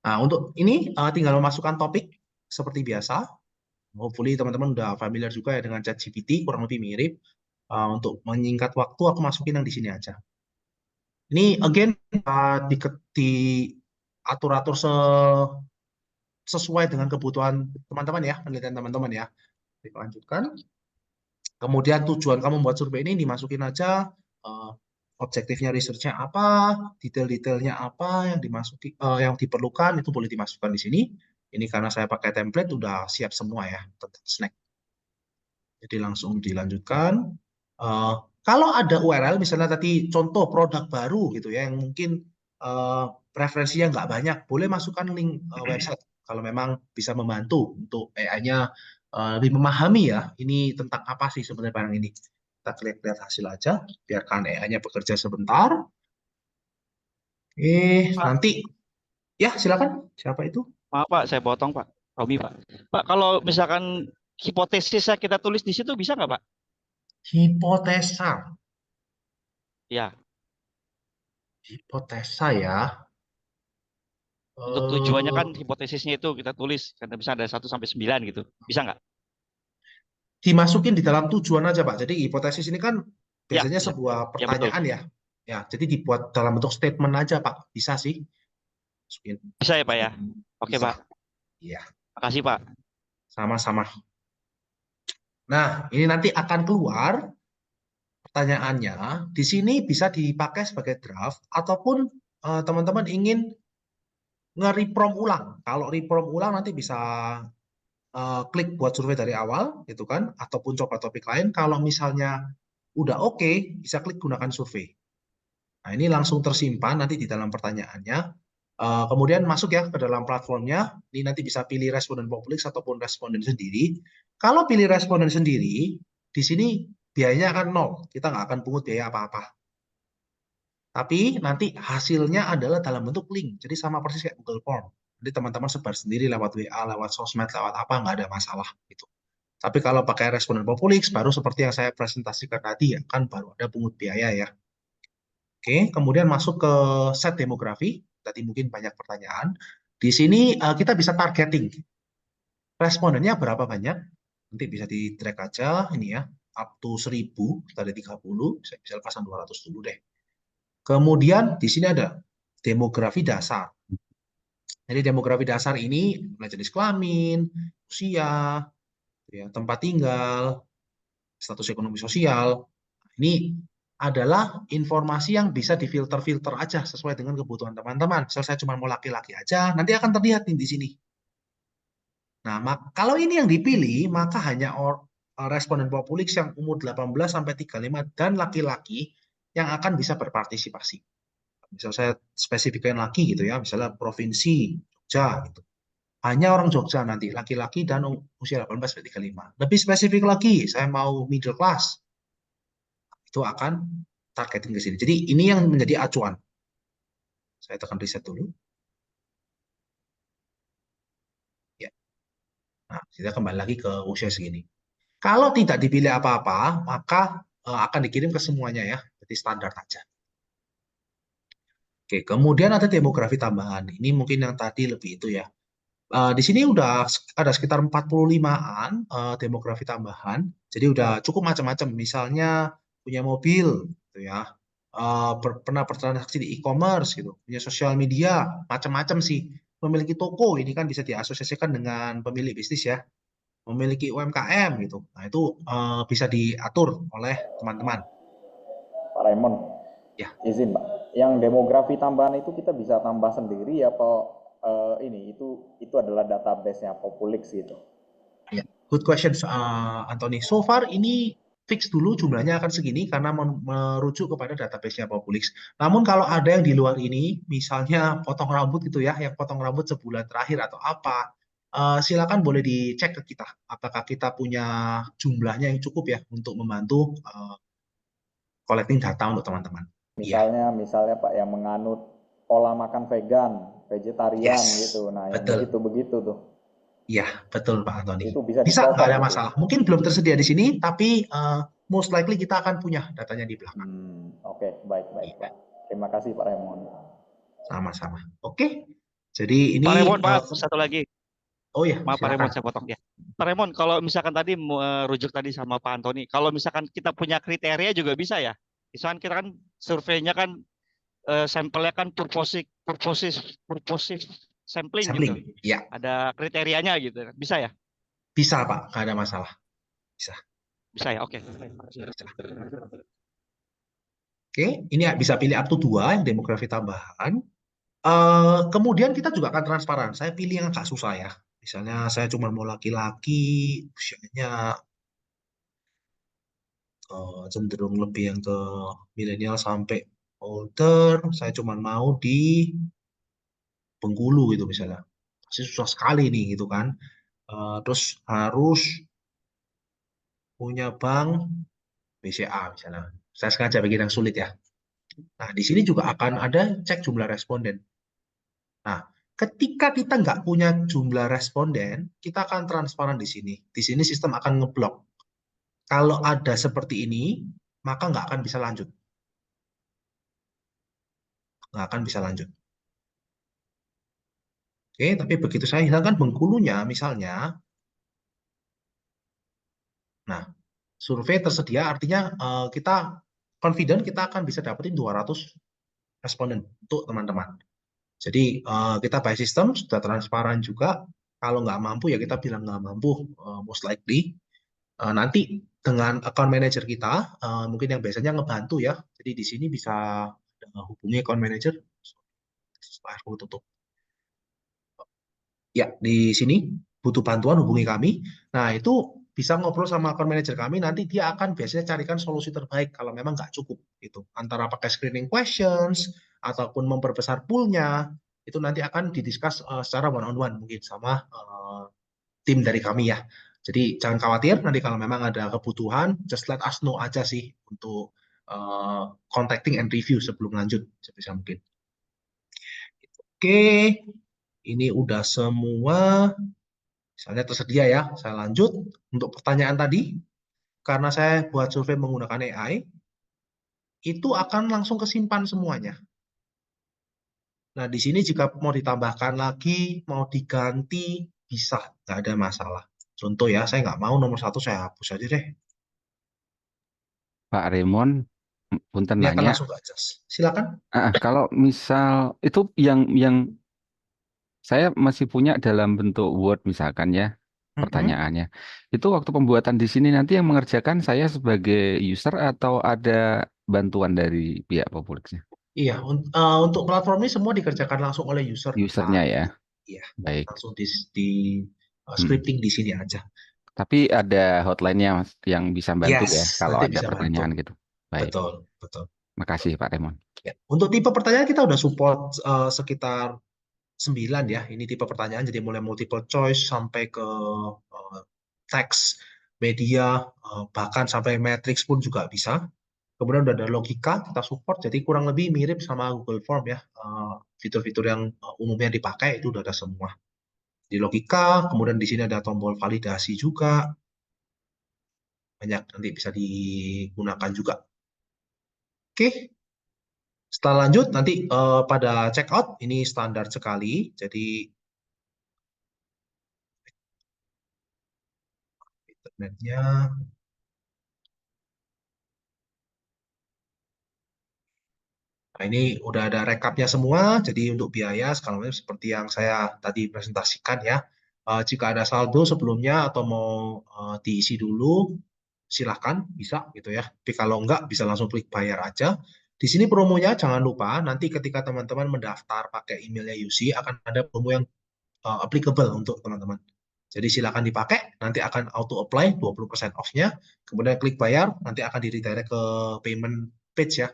Nah, untuk ini tinggal memasukkan topik seperti biasa. Hopefully teman-teman udah familiar juga ya dengan ChatGPT, kurang lebih mirip. Untuk menyingkat waktu, aku masukin yang di sini aja. Ini again diatur-atur sesuai dengan kebutuhan teman-teman ya, penelitian teman-teman ya. Dilanjutkan. Kemudian tujuan kamu membuat survei ini dimasukin aja, objektifnya research-nya apa, detail-detailnya apa yang dimasuki, yang diperlukan itu boleh dimasukkan di sini. Ini karena saya pakai template udah siap semua ya tentang snack. Jadi langsung dilanjutkan. Kalau ada URL misalnya tadi contoh produk baru gitu ya yang mungkin referensinya nggak banyak, boleh masukkan link website kalau memang bisa membantu untuk AI-nya lebih memahami ya ini tentang apa sih sebenarnya barang ini. Kita lihat hasil aja, biarkan AI-nya bekerja sebentar. Pak, Nanti ya silakan. Siapa itu? maaf Pak, saya potong Pak. Robi Pak. Pak, kalau misalkan hipotesisnya kita tulis di situ bisa nggak Pak? Hipotesa. Ya, Hipotesa ya. untuk tujuannya kan Eh, hipotesisnya itu kita tulis karena bisa ada 1 sampai 9 gitu. Bisa nggak? dimasukin di dalam tujuan aja Pak. Jadi hipotesis ini kan Ya, biasanya bisa. sebuah Ya betul. pertanyaan ya. Ya, jadi dibuat dalam bentuk statement aja Pak. Bisa sih. Masukin. Bisa ya Pak ya? Oke Bisa. Pak. Iya, Makasih Pak. sama-sama. Nah, ini nanti akan keluar pertanyaannya. Di sini bisa dipakai sebagai draft ataupun teman-teman ingin nge-reprompt ulang. Kalau reprompt ulang nanti bisa klik buat survei dari awal gitu kan ataupun coba topik lain. Kalau misalnya udah oke, bisa klik gunakan survei. Nah, ini langsung tersimpan nanti di dalam pertanyaannya. Kemudian masuk ya ke dalam platformnya. Ini nanti bisa pilih responden Populix ataupun responden sendiri. Kalau pilih responden sendiri, di sini biayanya akan nol. Kita nggak akan pungut biaya apa-apa. Tapi nanti hasilnya adalah dalam bentuk link. Jadi sama persis kayak Google Form. Jadi teman-teman sebar sendiri lewat WA, lewat sosmed, lewat apa, nggak ada masalah. Gitu. Tapi kalau pakai responden Populix, baru seperti yang saya presentasikan tadi, ya, kan baru ada pungut biaya ya. Oke, kemudian masuk ke set demografi. Tadi mungkin banyak pertanyaan. Di sini kita bisa targeting. Respondennya berapa banyak? Nanti bisa di track aja ini ya. Up to 1000, dari 30. Saya bisa pasang 200 dulu deh. Kemudian di sini ada demografi dasar. Jadi demografi dasar ini jenis kelamin, usia, ya, tempat tinggal, status ekonomi sosial. Ini adalah informasi yang bisa difilter-filter aja sesuai dengan kebutuhan teman-teman. Misal saya cuma mau laki-laki aja, nanti akan terlihat nih di sini. Nah, kalau ini yang dipilih, maka hanya responden Populix yang umur 18 sampai 35 dan laki-laki yang akan bisa berpartisipasi. Misal saya spesifikkan lagi gitu ya, misalnya provinsi Jogja gitu. Hanya orang Jogja nanti, laki-laki dan usia 18 sampai 35. Lebih spesifik lagi, saya mau middle class. Itu akan targeting ke sini. Jadi ini yang menjadi acuan. Saya tekan reset dulu. Ya. Nah, kita kembali lagi ke usia segini. Kalau tidak dipilih apa-apa, maka akan dikirim ke semuanya ya. Jadi standar aja. Oke, kemudian ada demografi tambahan. Ini mungkin yang tadi lebih itu ya. Di sini udah ada sekitar 45-an demografi tambahan. Jadi udah cukup macam-macam. Misalnya punya mobil, gitu ya. Pernah bertransaksi di e-commerce, gitu. Punya sosial media, macam-macam sih. Memiliki toko, ini kan bisa diasosiasikan dengan pemilik bisnis ya. Memiliki UMKM, gitu. Nah itu bisa diatur oleh teman-teman. Pak Raymond, Ya. izin Pak. Yang demografi tambahan itu kita bisa tambah sendiri apa itu adalah database-nya Populix gitu? Ya, good question, Anthony. So far ini fix dulu jumlahnya akan segini karena merujuk kepada database-nya Populix. Namun kalau ada yang di luar ini, misalnya potong rambut gitu ya, yang potong rambut sebulan terakhir atau apa, silakan boleh dicek ke kita. Apakah kita punya jumlahnya yang cukup ya untuk membantu collecting data untuk teman-teman. Misalnya Pak yang menganut pola makan vegan, vegetarian Yes, gitu. Nah, betul. yang begitu tuh. Iya, betul Pak Antoni. Itu bisa Bisa, nggak ada gitu. masalah. Mungkin belum tersedia di sini, tapi most likely kita akan punya datanya di belakang. Oke, baik Pak. Terima kasih Pak Raymond. Sama-sama. Oke. Jadi ini Pak Raymond, Pak, satu lagi. Oh ya, maaf Pak Raymond, saya potong ya. Pak Raymond, kalau misalkan tadi merujuk tadi sama Pak Antoni, kalau misalkan kita punya kriteria juga bisa ya. Misalkan kita kan surveinya kan sampelnya kan purposive sampling gitu. Ya. Ada kriterianya gitu. Bisa ya? Bisa Pak, nggak ada masalah. Bisa. Bisa ya, oke. Oke, ini bisa pilih up to 2 yang demografi tambahan. Kemudian kita juga akan transparan. Saya pilih yang agak susah ya. Misalnya saya cuma mau laki-laki, usianya cenderung lebih yang ke milenial sampai older. Saya cuma mau di Bengkulu gitu misalnya. Pasti susah sekali nih gitu kan. Terus harus punya bank BCA misalnya. Saya sengaja bikin yang sulit ya. Nah, di sini juga akan ada cek jumlah responden. Nah, ketika kita nggak punya jumlah responden, kita akan transparan di sini. Di sini sistem akan ngeblok. Kalau ada seperti ini, maka nggak akan bisa lanjut. Nggak akan bisa lanjut. Oke, tapi begitu saya hilangkan Bengkulunya, misalnya, nah, survei tersedia artinya kita confident kita akan bisa dapetin 200 responden untuk teman-teman. Jadi kita by system sudah transparan juga. Kalau nggak mampu ya kita bilang nggak mampu, most likely. Nanti dengan account manager kita, mungkin yang biasanya ngebantu ya. Jadi di sini bisa hubungi account manager. Aku tutup. Ya, di sini butuh bantuan hubungi kami. Nah, itu bisa ngobrol sama account manager kami, nanti dia akan biasanya carikan solusi terbaik kalau memang nggak cukup. Gitu. Antara pakai screening questions, ataupun memperbesar poolnya, itu nanti akan didiskus secara one-on-one mungkin sama tim dari kami ya. Jadi jangan khawatir, nanti kalau memang ada kebutuhan, just let us know aja sih untuk contacting and review sebelum lanjut, sebisa mungkin. Oke, ini udah semua. Misalnya tersedia ya, saya lanjut. Untuk pertanyaan tadi, karena saya buat survei menggunakan AI, itu akan langsung kesimpan semuanya. Nah, di sini jika mau ditambahkan lagi, mau diganti, bisa, nggak ada masalah. Contoh ya, saya nggak mau nomor 1 saya hapus aja deh. Pak Raymond, punten Ini akan nanya, langsung ke adjust. Silakan. kalau misal itu yang saya masih punya dalam bentuk Word misalkan ya pertanyaannya, itu waktu pembuatan di sini nanti yang mengerjakan saya sebagai user atau ada bantuan dari pihak Populexnya? Iya, untuk platform ini semua dikerjakan langsung oleh user. Usernya ya, Iya, baik. langsung di scripting di sini aja. Tapi ada hotline-nya Mas, yang bisa bantu ya Yes, kalau nanti ada bisa pertanyaan bantu. gitu. Baik, Betul, betul. makasih Pak Raymond. Ya. Untuk tipe pertanyaan kita udah support sekitar 9 ya. Ini tipe pertanyaan jadi mulai multiple choice sampai ke teks, media, bahkan sampai matrix pun juga bisa. Kemudian udah ada logika kita support, jadi kurang lebih mirip sama Google Form ya. Fitur-fitur yang umumnya dipakai itu udah ada semua. Di logika, kemudian di sini ada tombol validasi juga. Banyak nanti bisa digunakan juga. Oke. Setelah lanjut nanti pada checkout ini standar sekali. Jadi internetnya. Nah, ini udah ada rekapnya semua. Jadi untuk biaya skala seperti yang saya tadi presentasikan ya. Jika ada saldo sebelumnya atau mau diisi dulu, silahkan bisa gitu ya. Tapi kalau enggak bisa langsung klik bayar aja. Di sini promonya jangan lupa nanti ketika teman-teman mendaftar pakai emailnya UC akan ada promo yang applicable untuk teman-teman. Jadi silakan dipakai, nanti akan auto apply 20% off-nya, kemudian klik bayar, nanti akan di-redirect ke payment page ya.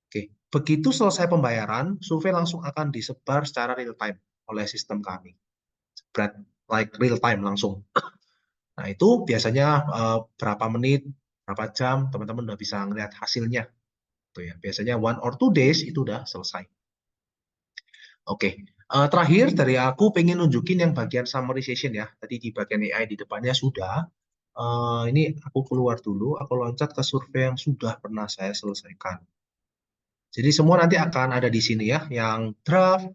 Oke, begitu selesai pembayaran, survei langsung akan disebar secara real time oleh sistem kami. Spread like real time langsung. Nah, itu biasanya berapa menit, berapa jam, teman-teman udah bisa ngeliat hasilnya. Tuh ya, biasanya 1 or 2 days itu udah selesai. Oke, terakhir dari aku pengen nunjukin yang bagian summarization ya. Tadi di bagian AI di depannya sudah. Ini aku keluar dulu, aku loncat ke survei yang sudah pernah saya selesaikan. Jadi semua nanti akan ada di sini ya, yang draft,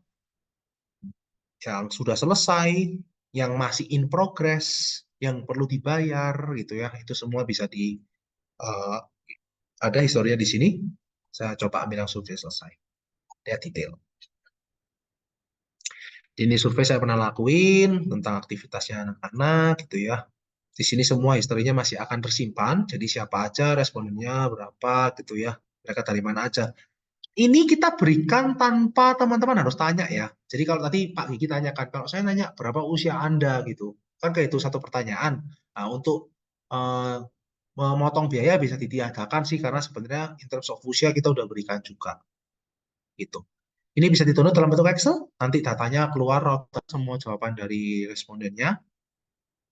yang sudah selesai, yang masih in progress, yang perlu dibayar gitu ya. Itu semua bisa ada historinya di sini. Saya coba ambil yang survei selesai. Lihat detail. Ini survei saya pernah lakuin tentang aktivitasnya anak-anak gitu ya. Di sini semua historinya masih akan tersimpan. Jadi siapa aja respondennya berapa gitu ya. Mereka dari mana aja. Ini kita berikan tanpa teman-teman harus tanya ya. Jadi kalau tadi Pak Gigi tanyakan, kalau saya nanya berapa usia Anda gitu, kan kayak itu satu pertanyaan. Nah, untuk eh, memotong biaya bisa ditiadakan sih karena sebenarnya in terms of usia kita udah berikan juga gitu. Ini bisa didownload dalam bentuk Excel, nanti datanya keluar router semua jawaban dari respondennya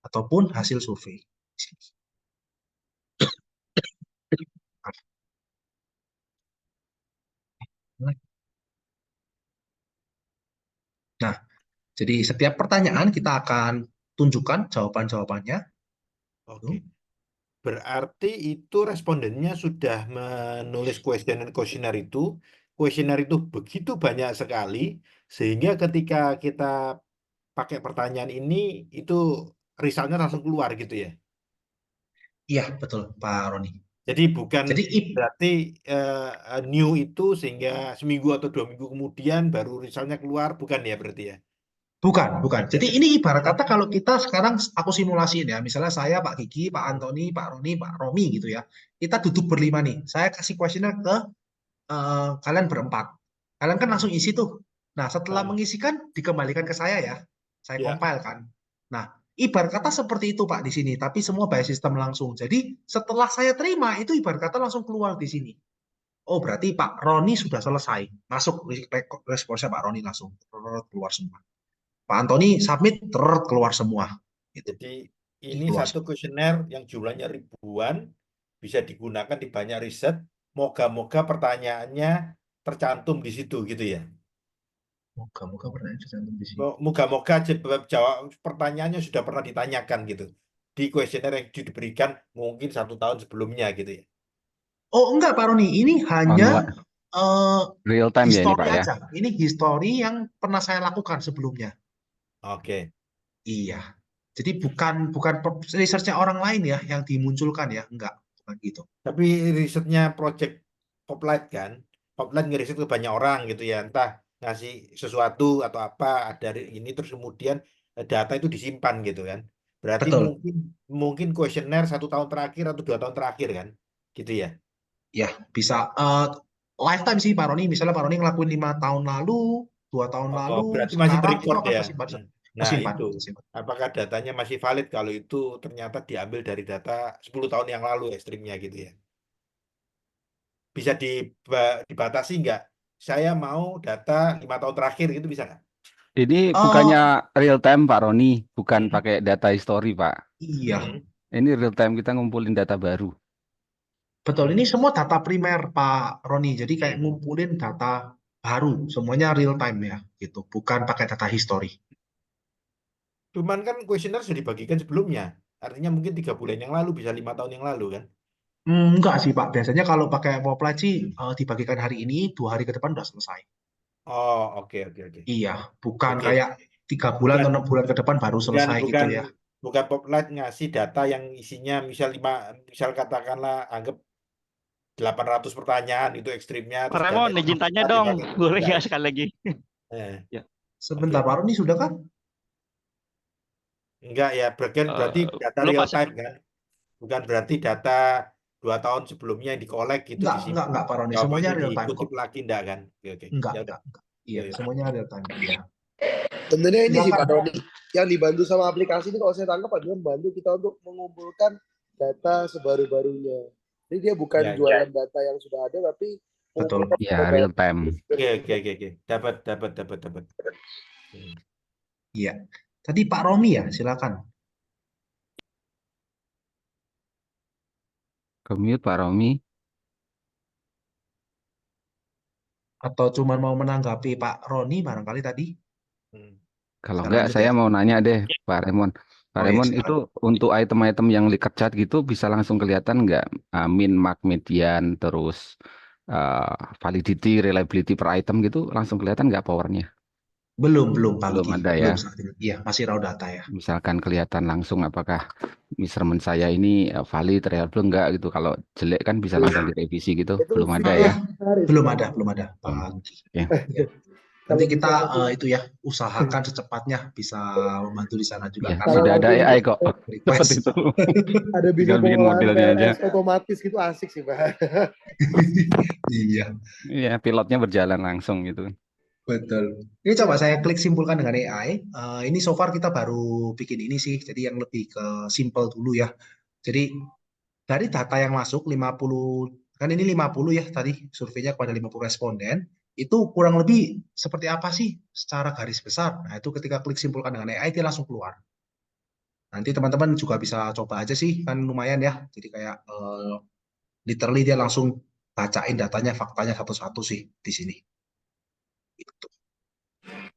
ataupun hasil survei. Di sini. Nah, jadi setiap pertanyaan kita akan tunjukkan jawaban-jawabannya. Oke. Berarti itu respondennya sudah menulis kuesioner itu. Kuesioner itu begitu banyak sekali, sehingga ketika kita pakai pertanyaan ini, itu resultnya langsung keluar gitu ya. Iya, betul, Pak Roni. Jadi bukan Jadi berarti new itu sehingga seminggu atau 2 minggu kemudian baru resultnya keluar, bukan ya berarti ya? bukan. Jadi ini ibarat kata kalau kita sekarang aku simulasiin ya, misalnya saya, Pak Gigi, Pak Antoni, Pak Roni, Pak Romi gitu ya. Kita duduk berlima nih. Saya kasih kuesioner ke kalian berempat. Kalian kan langsung isi tuh. Nah, setelah mengisikan dikembalikan ke saya ya. Saya Ya. compile kan. Nah, ibarat kata seperti itu Pak di sini, tapi semua by sistem langsung. Jadi setelah saya terima itu ibarat kata langsung keluar di sini. Oh, berarti Pak Roni sudah selesai. Masuk responsnya Pak Roni langsung keluar semua. Pak Antoni submit keluar semua. Gitu. Jadi ini Keluar satu kuesioner yang jumlahnya ribuan, bisa digunakan di banyak riset. Moga-moga pertanyaannya tercantum di situ gitu ya. Moga-moga pertanyaan tercantum di sini. Moga-moga jawab pertanyaannya sudah pernah ditanyakan gitu di kuesioner yang diberikan mungkin 1 tahun sebelumnya gitu ya. Oh enggak Pak Roni, ini hanya real time ya ini history Pak ya. aja. Ini history yang pernah saya lakukan sebelumnya. Oke. Iya. Jadi bukan research-nya orang lain ya yang dimunculkan ya, enggak, bukan gitu. Tapi risetnya project Poplight kan, Poplight ngeriset ke banyak orang gitu ya, entah ngasih sesuatu atau apa ada ini terus kemudian data itu disimpan gitu kan. Berarti Betul. mungkin kuesioner 1 tahun terakhir atau 2 tahun terakhir kan, gitu ya. Ya, bisa lifetime sih Pak Roni. Misalnya Pak Roni ngelakuin 5 tahun lalu, 2 tahun lalu, Berarti masih sekarang itu record akan ya. tersimpan. Nah Tersimpan. itu, apakah datanya masih valid kalau itu ternyata diambil dari data 10 tahun yang lalu ekstrimnya gitu ya. Bisa dibatasi nggak? Saya mau data 5 tahun terakhir gitu bisa nggak? Ini bukannya real time Pak Roni, bukan pakai data history Pak. Iya. Ini real time kita ngumpulin data baru. Betul, ini semua data primer Pak Roni. Jadi kayak ngumpulin data baru, semuanya real time ya, gitu. Bukan pakai data history. Cuman kan kuesioner sudah dibagikan sebelumnya. Artinya mungkin 3 bulan yang lalu, bisa 5 tahun yang lalu kan? Enggak sih Pak, biasanya kalau pakai Poplight sih dibagikan hari ini, 2 hari ke depan udah selesai. Oh, oke. Iya, bukan Oke. kayak 3 bulan atau 6 bulan ke depan baru selesai gitu ya. Bukan Poplight ngasih data yang isinya misal katakanlah anggap 800 pertanyaan itu ekstrimnya. Pak Raymond, izin tanya dong, boleh nggak sekali lagi? Ya. Sebentar Pak Roni, sudah kan? Enggak ya, berarti data belum, real Pak. time kan? Bukan berarti data 2 tahun sebelumnya yang dikolek itu disimpan. Enggak Pak Roni, Jawabannya semuanya real time dikutip kok. lagi enggak kan? Oke. Enggak. Ya udah. Iya, semuanya real time. Iya. Sebenarnya ini sih Silakan. Pak Doni, yang dibantu sama aplikasi ini kalau saya tangkap adalah membantu kita untuk mengumpulkan data sebaru-barunya. Jadi dia bukan jualan data yang sudah ada, tapi betul. Ya, real time. Oke. Dapat. Iya. Tadi Pak Romi ya, silakan. Commute Pak Romi. Atau cuma mau menanggapi Pak Roni barangkali tadi? Kalau enggak, saya mau nanya deh Pak Raymond. Pak Raymond, itu untuk item-item yang Likert chart gitu bisa langsung kelihatan nggak min, mark, median, terus validity, reliability per item gitu langsung kelihatan nggak powernya? Belum Pak Belum Gigi. ada ya. Belum saat ini. Iya, masih raw data ya. Misalkan kelihatan langsung apakah measurement saya ini valid, reliable enggak gitu. Kalau jelek kan bisa langsung direvisi gitu. Belum ada ya. Belum ada Pak Gigi. Ya. Nanti Kalau kita bisa nanti itu ya usahakan secepatnya bisa membantu di sana juga Ya, karena sudah ada langsung AI kok. Dapat request. itu. ada bisa Tinggal bikin pengolahan modelnya aja. PNS otomatis gitu asik sih Pak. Iya, Iya, pilotnya berjalan langsung gitu. betul. Ini coba saya klik simpulkan dengan AI. Ini so far kita baru bikin ini sih, jadi yang lebih ke simple dulu ya. Jadi dari data yang masuk 50, kan ini 50 ya tadi surveinya kepada 50 responden, itu kurang lebih seperti apa sih secara garis besar. Nah, itu ketika klik simpulkan dengan AI dia langsung keluar. Nanti teman-teman juga bisa coba aja sih, kan lumayan ya. Jadi kayak literally dia langsung bacain datanya, faktanya satu-satu sih di sini. Gitu.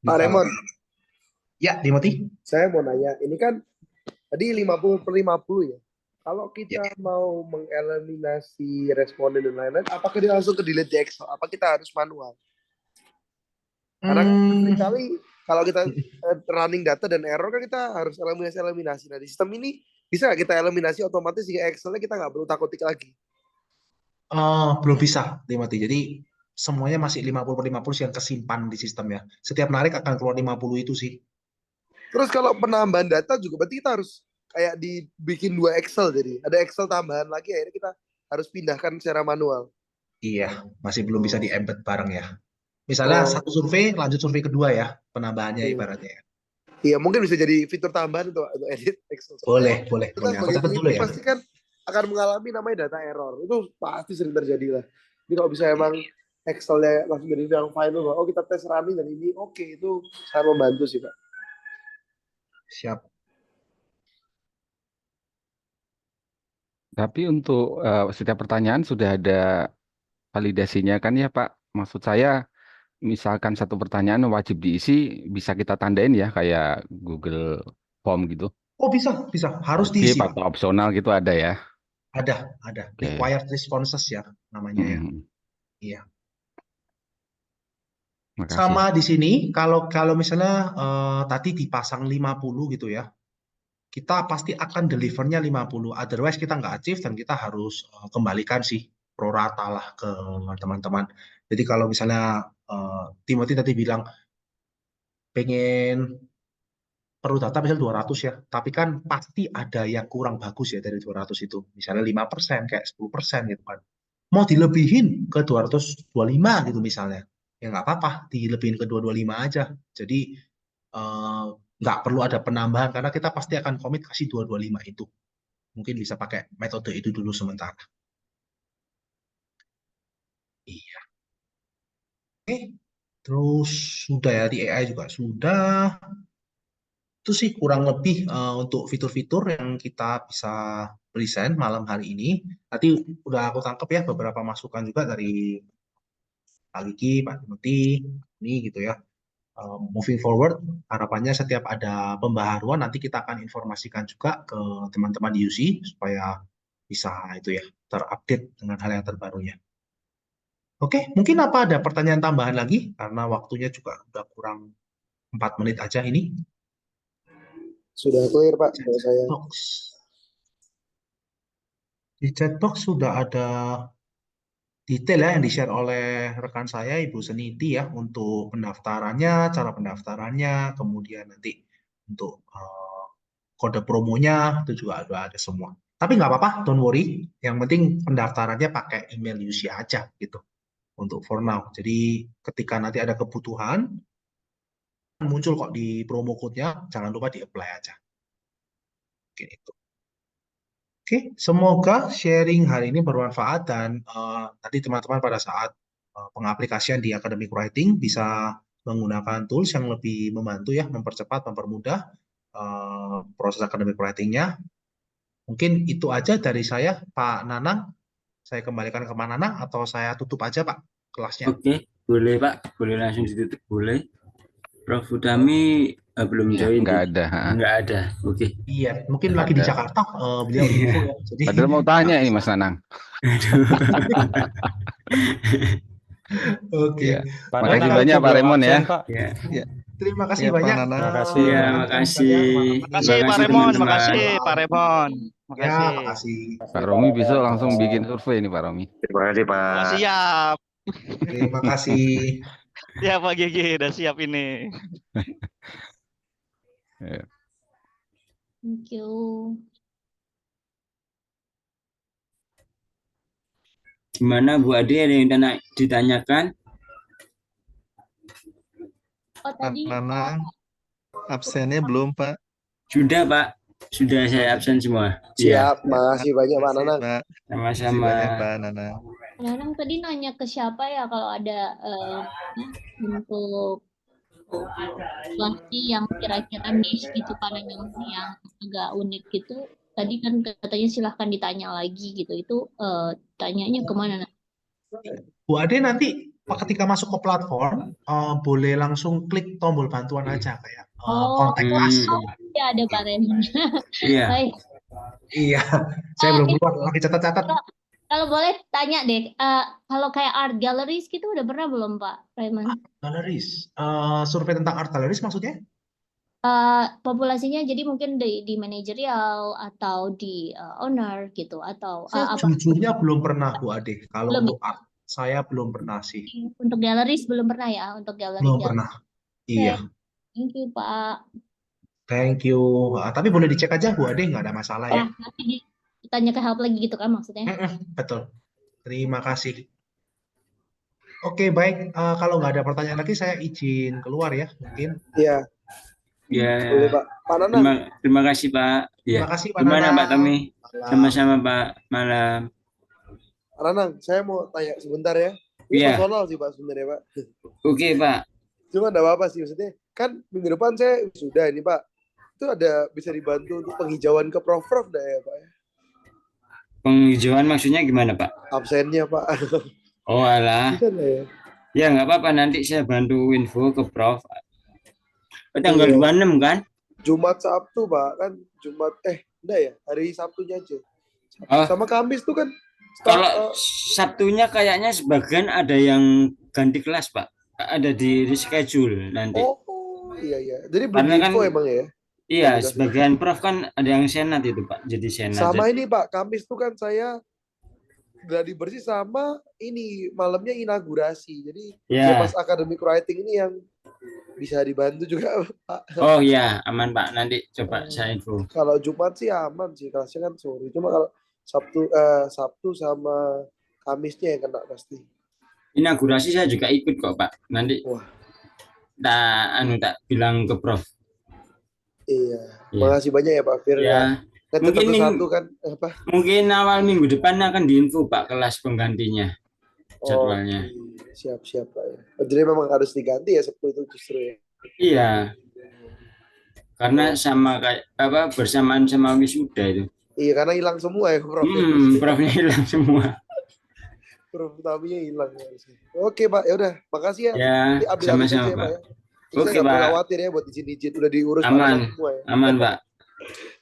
Pak Remon, Ya, Timothy. saya mau nanya, ini kan tadi 50/50 ya. Kalau kita Ya. mau mengeliminasi responden dan lain-lain, apakah dia langsung ke delete di Excel? Apa kita harus manual? Karena kan seringkali kalau kita running data dan error kan kita harus eliminasi. Nah di sistem ini bisa nggak kita eliminasi otomatis hingga Excelnya kita nggak perlu takut tik lagi? Belum bisa, Timothy. Jadi semuanya masih 50/50 yang kesimpan di sistem ya. Setiap narik akan keluar 50 itu sih. Terus kalau penambahan data juga berarti kita harus kayak dibikin 2 Excel, jadi ada Excel tambahan lagi, akhirnya kita harus pindahkan secara manual. Iya, masih belum bisa di-embed bareng ya. Misalnya satu survei, lanjut survei kedua ya, penambahannya ibaratnya ya. Iya, mungkin bisa jadi fitur tambahan untuk edit Excel. Boleh. Kita Aku sebagai catat dulu peneliti ya. pasti kan akan mengalami namanya data error. Itu pasti sering terjadi lah. Jadi kalau bisa emang Excelnya langsung jadi yang final, oh kita tes running dan ini oke, itu sangat membantu sih Pak. Siap. Tapi untuk setiap pertanyaan sudah ada validasinya kan ya Pak? Maksud saya, misalkan satu pertanyaan wajib diisi, bisa kita tandain ya kayak Google Form gitu. Oh bisa. Harus Wajib diisi Pak. atau opsional gitu ada ya? Ada. Oke. Required responses ya namanya ya. Iya. Makasih. Sama di sini kalau misalnya tadi dipasang 50 gitu ya. Kita pasti akan delivernya 50. Otherwise kita nggak achieve dan kita harus kembalikan sih pro rata lah ke teman-teman. Jadi kalau misalnya Timothy tadi bilang pengen perlu data misalnya 200 ya, tapi kan pasti ada yang kurang bagus ya dari 200 itu. Misalnya 5%, kayak 10% gitu kan. Mau dilebihin ke 225 gitu misalnya. Ya nggak apa-apa, dilebihin ke 225 aja. Jadi nggak perlu ada penambahan karena kita pasti akan komit kasih 225 itu. Mungkin bisa pakai metode itu dulu sementara. Iya. Oke. Terus sudah ya, di AI juga sudah. Itu sih kurang lebih untuk fitur-fitur yang kita bisa present malam hari ini. Nanti udah aku tangkap ya beberapa masukan juga dari Pak Liki, Pak Timothy, ini gitu ya. Moving forward, harapannya setiap ada pembaharuan nanti kita akan informasikan juga ke teman-teman di UC supaya bisa itu ya terupdate dengan hal yang terbarunya. Oke, mungkin apa ada pertanyaan tambahan lagi karena waktunya juga udah kurang 4 menit aja ini. Sudah clear Pak kalau saya. Di chatbox sudah ada detail ya yang di-share oleh rekan saya Ibu Seniti ya untuk pendaftarannya, cara pendaftarannya, kemudian nanti untuk kode promonya itu juga ada semua. Tapi nggak apa-apa, don't worry. Yang penting pendaftarannya pakai email UC aja gitu untuk for now. Jadi ketika nanti ada kebutuhan muncul kok di promo code-nya, jangan lupa di-apply aja. Mungkin itu. Oke, semoga sharing hari ini bermanfaat dan tadi teman-teman pada saat pengaplikasian di academic writing bisa menggunakan tools yang lebih membantu ya, mempercepat, mempermudah proses academic writing-nya. Mungkin itu aja dari saya, Pak Nanang. Saya kembalikan ke Pak Nanang atau saya tutup aja, Pak, kelasnya. Oke, boleh Pak, boleh langsung ditutup, boleh. Prof Utami belum join. Nggak ada. Oke. Iya, mungkin lagi di Jakarta beliau info ya. Jadi padahal mau tanya ini Mas Nanang. Oke. Makasih banyak Pak Remon ya. Terima kasih banyak. Terima kasih. Ya, makasih. Makasih Pak Remon, makasih Pak Remon. Makasih. Ya, makasih. Pak Romi besok langsung bikin survei ini Pak Romi. Terima kasih Pak. Siap. Terima kasih. Ya Pak Gigi udah siap ini. Ya. Thank you. Gimana Bu Ade, ada yang ditanyakan? Oh tadi Nanang, absennya belum Pak? Sudah Pak, sudah saya absen semua. Siap, makasih banyak Pak Makasih, Nanang. Pak. Makasih Sama-sama. banyak Pak Nanang. Nanang tadi nanya ke siapa ya kalau ada untuk situasi yang kira-kira niche gitu Pak Nanang yang agak unik gitu. Tadi kan katanya silahkan ditanya lagi gitu. Itu tanyanya kemana? Bu Ade nanti ketika masuk ke platform boleh langsung klik tombol bantuan aja kayak kontak us. Ya ada Pak Raymond. Iya. Baik. Iya, saya belum buat lagi catat-catat. Kalau boleh tanya deh, kalau kayak art galleries gitu udah pernah belum Pak Raymond? Galleries, survei tentang art galleries maksudnya? Populasinya jadi mungkin di manajerial atau di owner gitu atau Saya apa? jujurnya belum pernah Bu Ade. Kalau Belum. untuk art saya belum pernah sih. Untuk galleries belum pernah ya, untuk galeri. Belum pernah. Iya. Thank you Pak. Thank you. Tapi boleh dicek aja Bu Ade, nggak ada masalah ya. Nanti ditanya ke help lagi gitu kan maksudnya? Betul. Terima kasih. Oke, baik. Kalau nggak ada pertanyaan lagi, saya izin keluar ya, mungkin. Iya. Ya. Boleh Pak. Pak Nanang. Terima kasih Pak. Terima kasih Pak Gimana Nanang. Pak Tommy? Sama-sama Pak. Malam. Pak Nanang, saya mau tanya sebentar ya. Ini personal sih Pak sebenarnya Pak. Oke Pak. Cuma enggak apa-apa sih maksudnya. Kan minggu depan saya sudah ini Pak. Itu ada bisa dibantu untuk penghijauan ke Prof dah ya Pak ya. Penghijauan maksudnya gimana Pak? Absennya Pak. Oh alah. Bisa lah ya. Ya nggak apa-apa, nanti saya bantu info ke Prof. Tanggal 26 kan? Jumat Sabtu Pak kan Jumat enggak ya hari Sabtunya aja. Sama Kamis tuh kan. Kalau Sabtunya kayaknya sebagian ada yang ganti kelas Pak. Ada di reschedule nanti. Oh iya. Jadi belum Karena info kan, emang ya. Iya, sebagian Prof kan ada yang senat itu Pak. Jadi senat. Sama ini Pak, Kamis tuh kan saya gladi bersih sama ini malamnya inaugurasi. Jadi pas academic writing ini yang bisa dibantu juga Pak. Oh iya, aman Pak. Nanti coba saya info. Kalau Jumat sih aman sih, kelasnya kan sore. Cuma kalau Sabtu sama Kamisnya yang kena pasti. Inaugurasi saya juga ikut kok Pak. Nanti tak bilang ke Prof. Iya. Makasih banyak ya Pak Fir. Ya. Mungkin awal minggu depan akan diinfo Pak kelas penggantinya jadwalnya. Siap Pak ya. Jadi memang harus diganti ya Sabtu itu justru ya. Iya. Karena sama kayak bersamaan sama wisuda itu. Iya karena hilang semua ya Prof. Profnya hilang semua. Prof utaminya hilang. Oke Pak, ya udah, makasih ya. Ya, sama-sama Pak. Oke Pak. Khawatir ya buat izin udah diurus aman. semua ya. Aman Pak.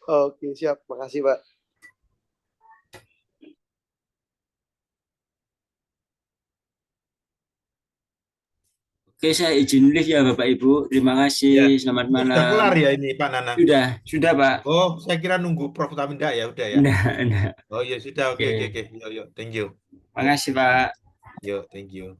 Oke, siap. Makasih, Pak. Oke, saya izin lift ya Bapak Ibu. Terima kasih. Selamat malam. Sudah kelar ya ini Pak Nanang? Sudah Pak. Oh, saya kira nunggu Prof Utami enggak ya, udah ya. Enggak. Oh iya sudah, oke. Yo, thank you. Makasih Pak. Yo, thank you.